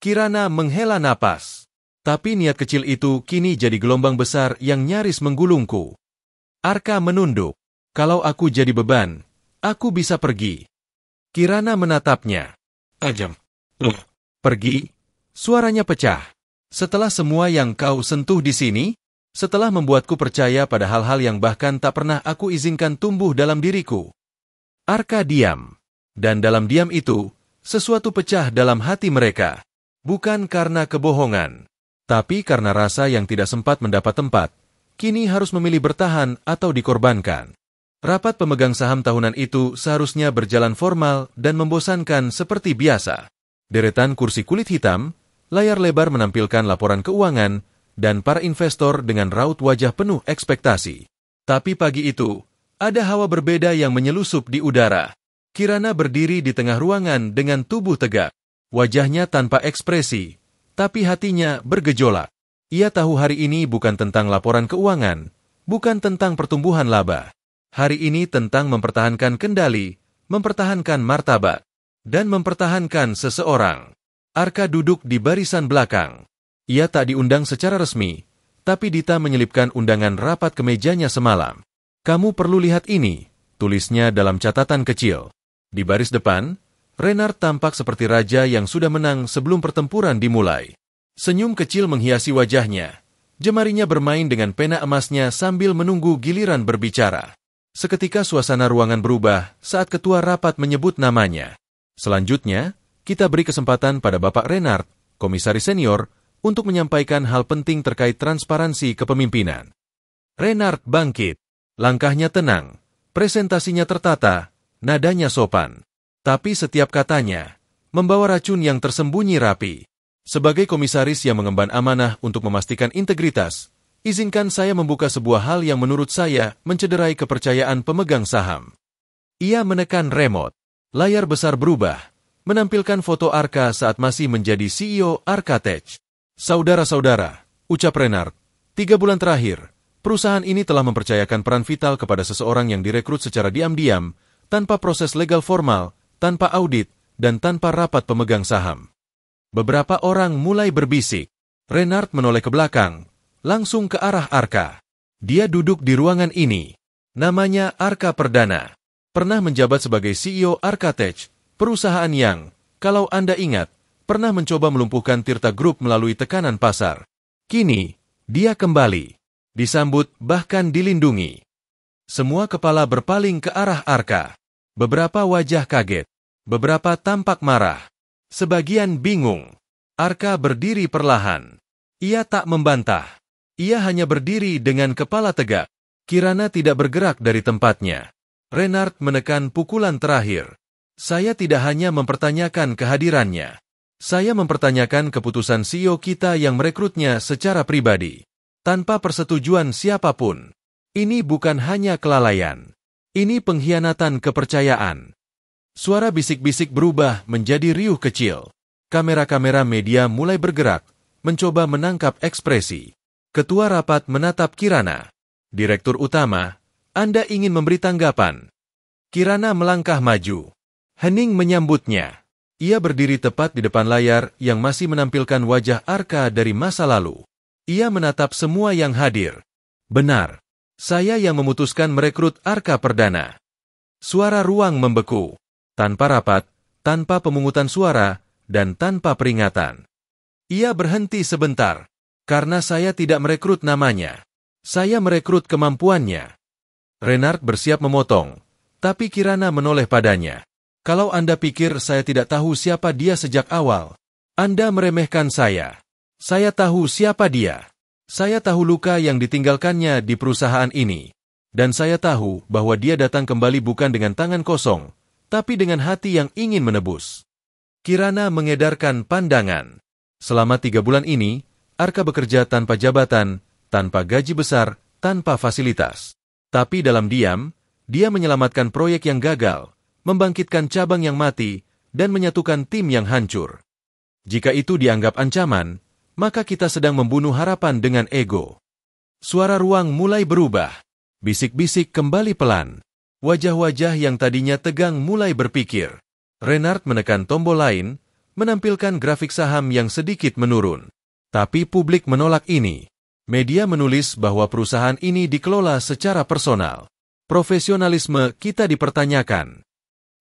Kirana menghela napas. Tapi niat kecil itu kini jadi gelombang besar yang nyaris menggulungku. Arka menunduk. Kalau aku jadi beban, aku bisa pergi. Kirana menatapnya. Tajam. Pergi? Suaranya pecah. Setelah semua yang kau sentuh di sini, Setelah membuatku percaya pada hal-hal yang bahkan tak pernah aku izinkan tumbuh dalam diriku. Arka diam. Dan dalam diam itu, sesuatu pecah dalam hati mereka. Bukan karena kebohongan, tapi karena rasa yang tidak sempat mendapat tempat. Kini harus memilih bertahan atau dikorbankan. Rapat pemegang saham tahunan itu seharusnya berjalan formal dan membosankan seperti biasa. Deretan kursi kulit hitam, layar lebar menampilkan laporan keuangan, dan para investor dengan raut wajah penuh ekspektasi. Tapi pagi itu, ada hawa berbeda yang menyelusup di udara. Kirana berdiri di tengah ruangan dengan tubuh tegak. Wajahnya tanpa ekspresi, tapi hatinya bergejolak. Ia tahu hari ini bukan tentang laporan keuangan, bukan tentang pertumbuhan laba. Hari ini tentang mempertahankan kendali, mempertahankan martabat, dan mempertahankan seseorang. Arka duduk di barisan belakang. Ia tak diundang secara resmi, tapi Dita menyelipkan undangan rapat ke mejanya semalam. "Kamu perlu lihat ini," tulisnya dalam catatan kecil. Di baris depan, Renard tampak seperti raja yang sudah menang sebelum pertempuran dimulai. Senyum kecil menghiasi wajahnya. Jemarinya bermain dengan pena emasnya sambil menunggu giliran berbicara. Seketika suasana ruangan berubah saat ketua rapat menyebut namanya. Selanjutnya, kita beri kesempatan pada Bapak Renard, komisaris senior, untuk menyampaikan hal penting terkait transparansi kepemimpinan. Renard bangkit. Langkahnya tenang, presentasinya tertata, nadanya sopan. Tapi setiap katanya membawa racun yang tersembunyi rapi. Sebagai komisaris yang mengemban amanah untuk memastikan integritas, izinkan saya membuka sebuah hal yang menurut saya mencederai kepercayaan pemegang saham. Ia menekan remote. Layar besar berubah, menampilkan foto Arka saat masih menjadi CEO Arka Tech. "Saudara-saudara," ucap Renard, 3 bulan terakhir, perusahaan ini telah mempercayakan peran vital kepada seseorang yang direkrut secara diam-diam, tanpa proses legal formal, tanpa audit, dan tanpa rapat pemegang saham. Beberapa orang mulai berbisik. Renard menoleh ke belakang, langsung ke arah Arka. Dia duduk di ruangan ini. Namanya Arka Perdana. Pernah menjabat sebagai CEO Arka Tech, perusahaan yang, kalau Anda ingat, pernah mencoba melumpuhkan Tirta Group melalui tekanan pasar. Kini, dia kembali. Disambut bahkan dilindungi. Semua kepala berpaling ke arah Arka. Beberapa wajah kaget. Beberapa tampak marah. Sebagian bingung. Arka berdiri perlahan. Ia tak membantah. Ia hanya berdiri dengan kepala tegak. Kirana tidak bergerak dari tempatnya. Renard menekan pukulan terakhir. "Saya tidak hanya mempertanyakan kehadirannya. Saya mempertanyakan keputusan CEO kita yang merekrutnya secara pribadi. Tanpa persetujuan siapapun. Ini bukan hanya kelalaian. Ini pengkhianatan kepercayaan." Suara bisik-bisik berubah menjadi riuh kecil. Kamera-kamera media mulai bergerak, mencoba menangkap ekspresi. Ketua rapat menatap Kirana. "Direktur utama, Anda ingin memberi tanggapan?" Kirana melangkah maju. Hening menyambutnya. Ia berdiri tepat di depan layar yang masih menampilkan wajah Arka dari masa lalu. Ia menatap semua yang hadir. "Benar, saya yang memutuskan merekrut Arka Perdana." Suara ruang membeku. Tanpa rapat, tanpa pemungutan suara, dan tanpa peringatan. Ia berhenti sebentar. "Karena saya tidak merekrut namanya. Saya merekrut kemampuannya." Renard bersiap memotong, tapi Kirana menoleh padanya. "Kalau Anda pikir saya tidak tahu siapa dia sejak awal, Anda meremehkan saya. Saya tahu siapa dia. Saya tahu luka yang ditinggalkannya di perusahaan ini. Dan saya tahu bahwa dia datang kembali bukan dengan tangan kosong, tapi dengan hati yang ingin menebus." Kirana mengedarkan pandangan. Selama 3 bulan ini, Arka bekerja tanpa jabatan, tanpa gaji besar, tanpa fasilitas. Tapi dalam diam, dia menyelamatkan proyek yang gagal, membangkitkan cabang yang mati, dan menyatukan tim yang hancur. Jika itu dianggap ancaman, maka kita sedang membunuh harapan dengan ego. Suara ruang mulai berubah. Bisik-bisik kembali pelan. Wajah-wajah yang tadinya tegang mulai berpikir. Renard menekan tombol lain, menampilkan grafik saham yang sedikit menurun. Tapi publik menolak ini. Media menulis bahwa perusahaan ini dikelola secara personal. Profesionalisme kita dipertanyakan.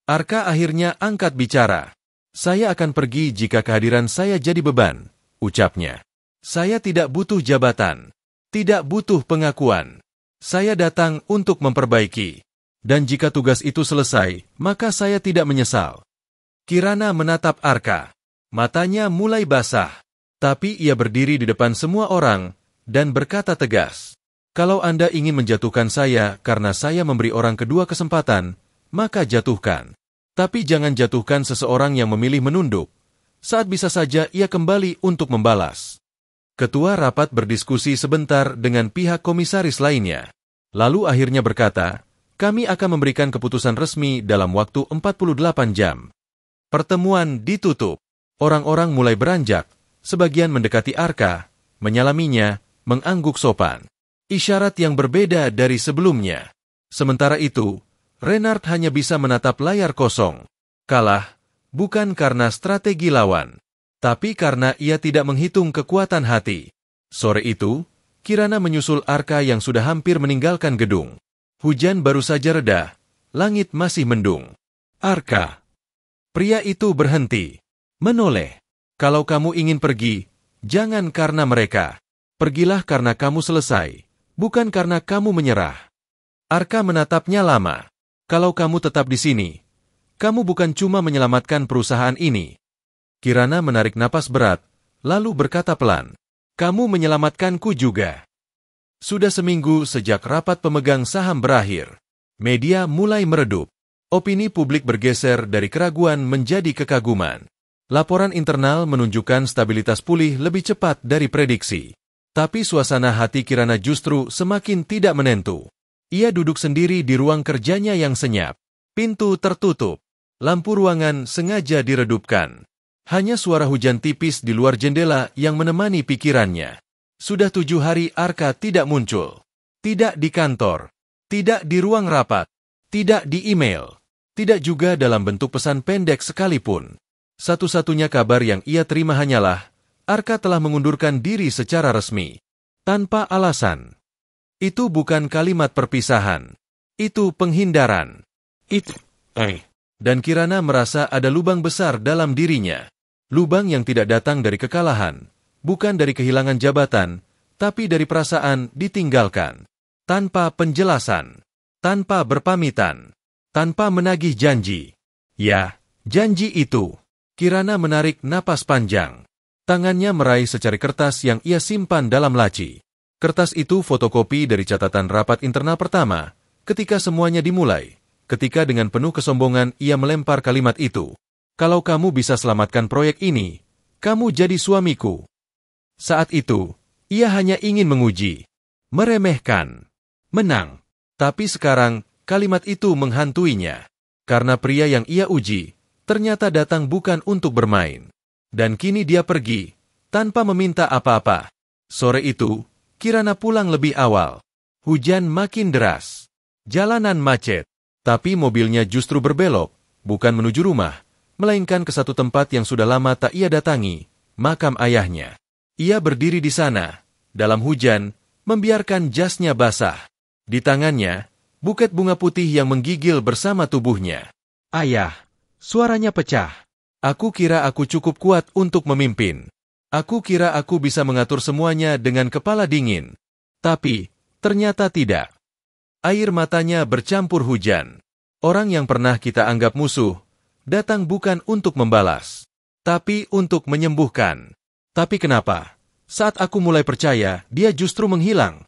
Arka akhirnya angkat bicara. "Saya akan pergi jika kehadiran saya jadi beban," ucapnya. "Saya tidak butuh jabatan. Tidak butuh pengakuan. Saya datang untuk memperbaiki. Dan jika tugas itu selesai, maka saya tidak menyesal. Kirana menatap Arka. Matanya mulai basah. Tapi ia berdiri di depan semua orang dan berkata tegas, "Kalau Anda ingin menjatuhkan saya karena saya memberi orang kedua kesempatan, maka jatuhkan. Tapi jangan jatuhkan seseorang yang memilih menunduk, saat bisa saja ia kembali untuk membalas." Ketua rapat berdiskusi sebentar dengan pihak komisaris lainnya. Lalu akhirnya berkata, "Kami akan memberikan keputusan resmi dalam waktu 48 jam. Pertemuan ditutup. Orang-orang mulai beranjak. Sebagian mendekati Arka, menyalaminya, mengangguk sopan. Isyarat yang berbeda dari sebelumnya. Sementara itu, Renard hanya bisa menatap layar kosong. Kalah, bukan karena strategi lawan, tapi karena ia tidak menghitung kekuatan hati. Sore itu, Kirana menyusul Arka yang sudah hampir meninggalkan gedung. Hujan baru saja reda, langit masih mendung. "Arka." Pria itu berhenti, menoleh. "Kalau kamu ingin pergi, jangan karena mereka. Pergilah karena kamu selesai, bukan karena kamu menyerah." Arka menatapnya lama. "Kalau kamu tetap di sini, kamu bukan cuma menyelamatkan perusahaan ini." Kirana menarik napas berat, lalu berkata pelan, "Kamu menyelamatkanku juga." Sudah seminggu sejak rapat pemegang saham berakhir. Media mulai meredup. Opini publik bergeser dari keraguan menjadi kekaguman. Laporan internal menunjukkan stabilitas pulih lebih cepat dari prediksi. Tapi suasana hati Kirana justru semakin tidak menentu. Ia duduk sendiri di ruang kerjanya yang senyap. Pintu tertutup. Lampu ruangan sengaja diredupkan. Hanya suara hujan tipis di luar jendela yang menemani pikirannya. Sudah 7 hari Arka tidak muncul. Tidak di kantor. Tidak di ruang rapat. Tidak di email. Tidak juga dalam bentuk pesan pendek sekalipun. Satu-satunya kabar yang ia terima hanyalah, Arka telah mengundurkan diri secara resmi. Tanpa alasan. Itu bukan kalimat perpisahan. Itu penghindaran. Dan Kirana merasa ada lubang besar dalam dirinya. Lubang yang tidak datang dari kekalahan, bukan dari kehilangan jabatan, tapi dari perasaan ditinggalkan. Tanpa penjelasan. Tanpa berpamitan. Tanpa menagih janji. Ya, janji itu. Kirana menarik napas panjang. Tangannya meraih secari kertas yang ia simpan dalam laci. Kertas itu fotokopi dari catatan rapat internal pertama, ketika semuanya dimulai. Ketika dengan penuh kesombongan ia melempar kalimat itu. "Kalau kamu bisa selamatkan proyek ini, kamu jadi suamiku." Saat itu, ia hanya ingin menguji. Meremehkan. Menang. Tapi sekarang, kalimat itu menghantuinya. Karena pria yang ia uji, ternyata datang bukan untuk bermain. Dan kini dia pergi, tanpa meminta apa-apa. Sore itu, Kirana pulang lebih awal. Hujan makin deras. Jalanan macet. Tapi mobilnya justru berbelok, bukan menuju rumah, melainkan ke satu tempat yang sudah lama tak ia datangi, makam ayahnya. Ia berdiri di sana, dalam hujan, membiarkan jasnya basah. Di tangannya, buket bunga putih yang menggigil bersama tubuhnya. "Ayah." Suaranya pecah. "Aku kira aku cukup kuat untuk memimpin. Aku kira aku bisa mengatur semuanya dengan kepala dingin. Tapi, ternyata tidak." Air matanya bercampur hujan. Orang yang pernah kita anggap musuh, datang bukan untuk membalas, tapi untuk menyembuhkan. Tapi kenapa? Saat aku mulai percaya, dia justru menghilang.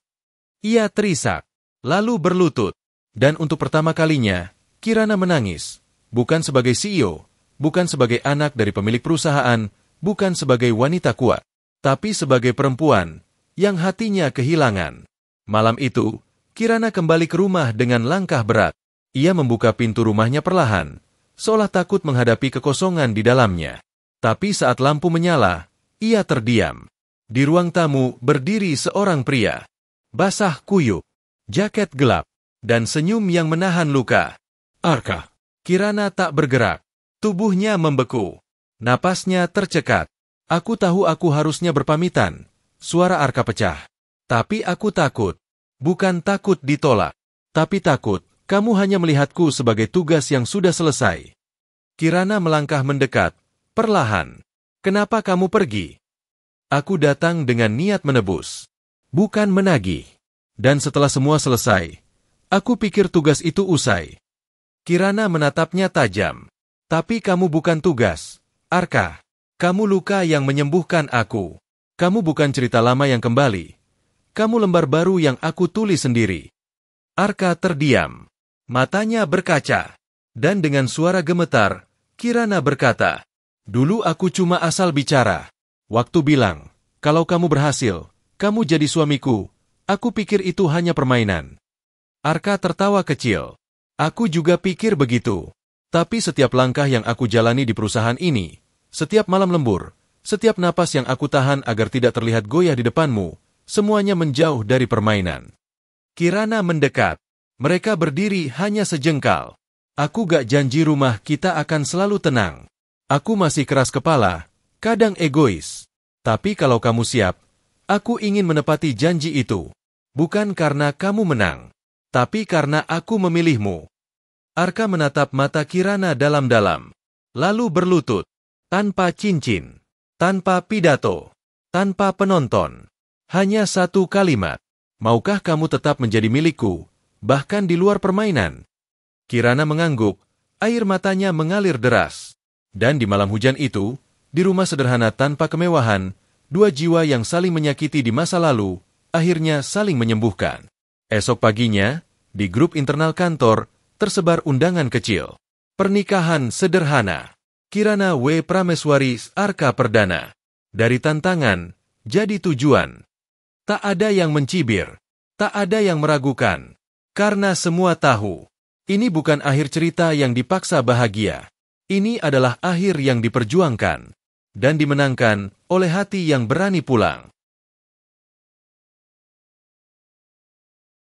Ia terisak, lalu berlutut. Dan untuk pertama kalinya, Kirana menangis. Bukan sebagai CEO, bukan sebagai anak dari pemilik perusahaan, bukan sebagai wanita kuat, tapi sebagai perempuan yang hatinya kehilangan. Malam itu, Kirana kembali ke rumah dengan langkah berat. Ia membuka pintu rumahnya perlahan, seolah takut menghadapi kekosongan di dalamnya. Tapi saat lampu menyala, ia terdiam. Di ruang tamu berdiri seorang pria. Basah kuyup, jaket gelap, dan senyum yang menahan luka. "Arka." Kirana tak bergerak. Tubuhnya membeku. Napasnya tercekat. "Aku tahu aku harusnya berpamitan." Suara Arka pecah. "Tapi aku takut. Bukan takut ditolak. Tapi takut, kamu hanya melihatku sebagai tugas yang sudah selesai." Kirana melangkah mendekat, perlahan. "Kenapa kamu pergi?" "Aku datang dengan niat menebus. bukan menagih. Dan setelah semua selesai, aku pikir tugas itu usai. Kirana menatapnya tajam. Tapi kamu bukan tugas, Arka. Kamu luka yang menyembuhkan aku. Kamu bukan cerita lama yang kembali. Kamu lembar baru yang aku tulis sendiri. Arka terdiam. Matanya berkaca. Dan dengan suara gemetar, Kirana berkata, "Dulu aku cuma asal bicara. Waktu bilang, kalau kamu berhasil, kamu jadi suamiku. Aku pikir itu hanya permainan." Arka tertawa kecil. "Aku juga pikir begitu. Tapi setiap langkah yang aku jalani di perusahaan ini, setiap malam lembur, setiap napas yang aku tahan agar tidak terlihat goyah di depanmu, semuanya menjauh dari permainan." Kirana mendekat. Mereka berdiri hanya sejengkal. "Aku gak janji rumah kita akan selalu tenang. Aku masih keras kepala, kadang egois. Tapi kalau kamu siap, aku ingin menepati janji itu. Bukan karena kamu menang, tapi karena aku memilihmu." Arka menatap mata Kirana dalam-dalam, lalu berlutut, tanpa cincin, tanpa pidato, tanpa penonton. Hanya satu kalimat, "Maukah kamu tetap menjadi milikku, bahkan di luar permainan?" Kirana mengangguk, air matanya mengalir deras. Dan di malam hujan itu, di rumah sederhana tanpa kemewahan, dua jiwa yang saling menyakiti di masa lalu, akhirnya saling menyembuhkan. Esok paginya, di grup internal kantor, tersebar undangan kecil. Pernikahan sederhana. Kirana W. Prameswari Arka Perdana. Dari tantangan, jadi tujuan. Tak ada yang mencibir. Tak ada yang meragukan. Karena semua tahu, ini bukan akhir cerita yang dipaksa bahagia. Ini adalah akhir yang diperjuangkan dan dimenangkan oleh hati yang berani pulang.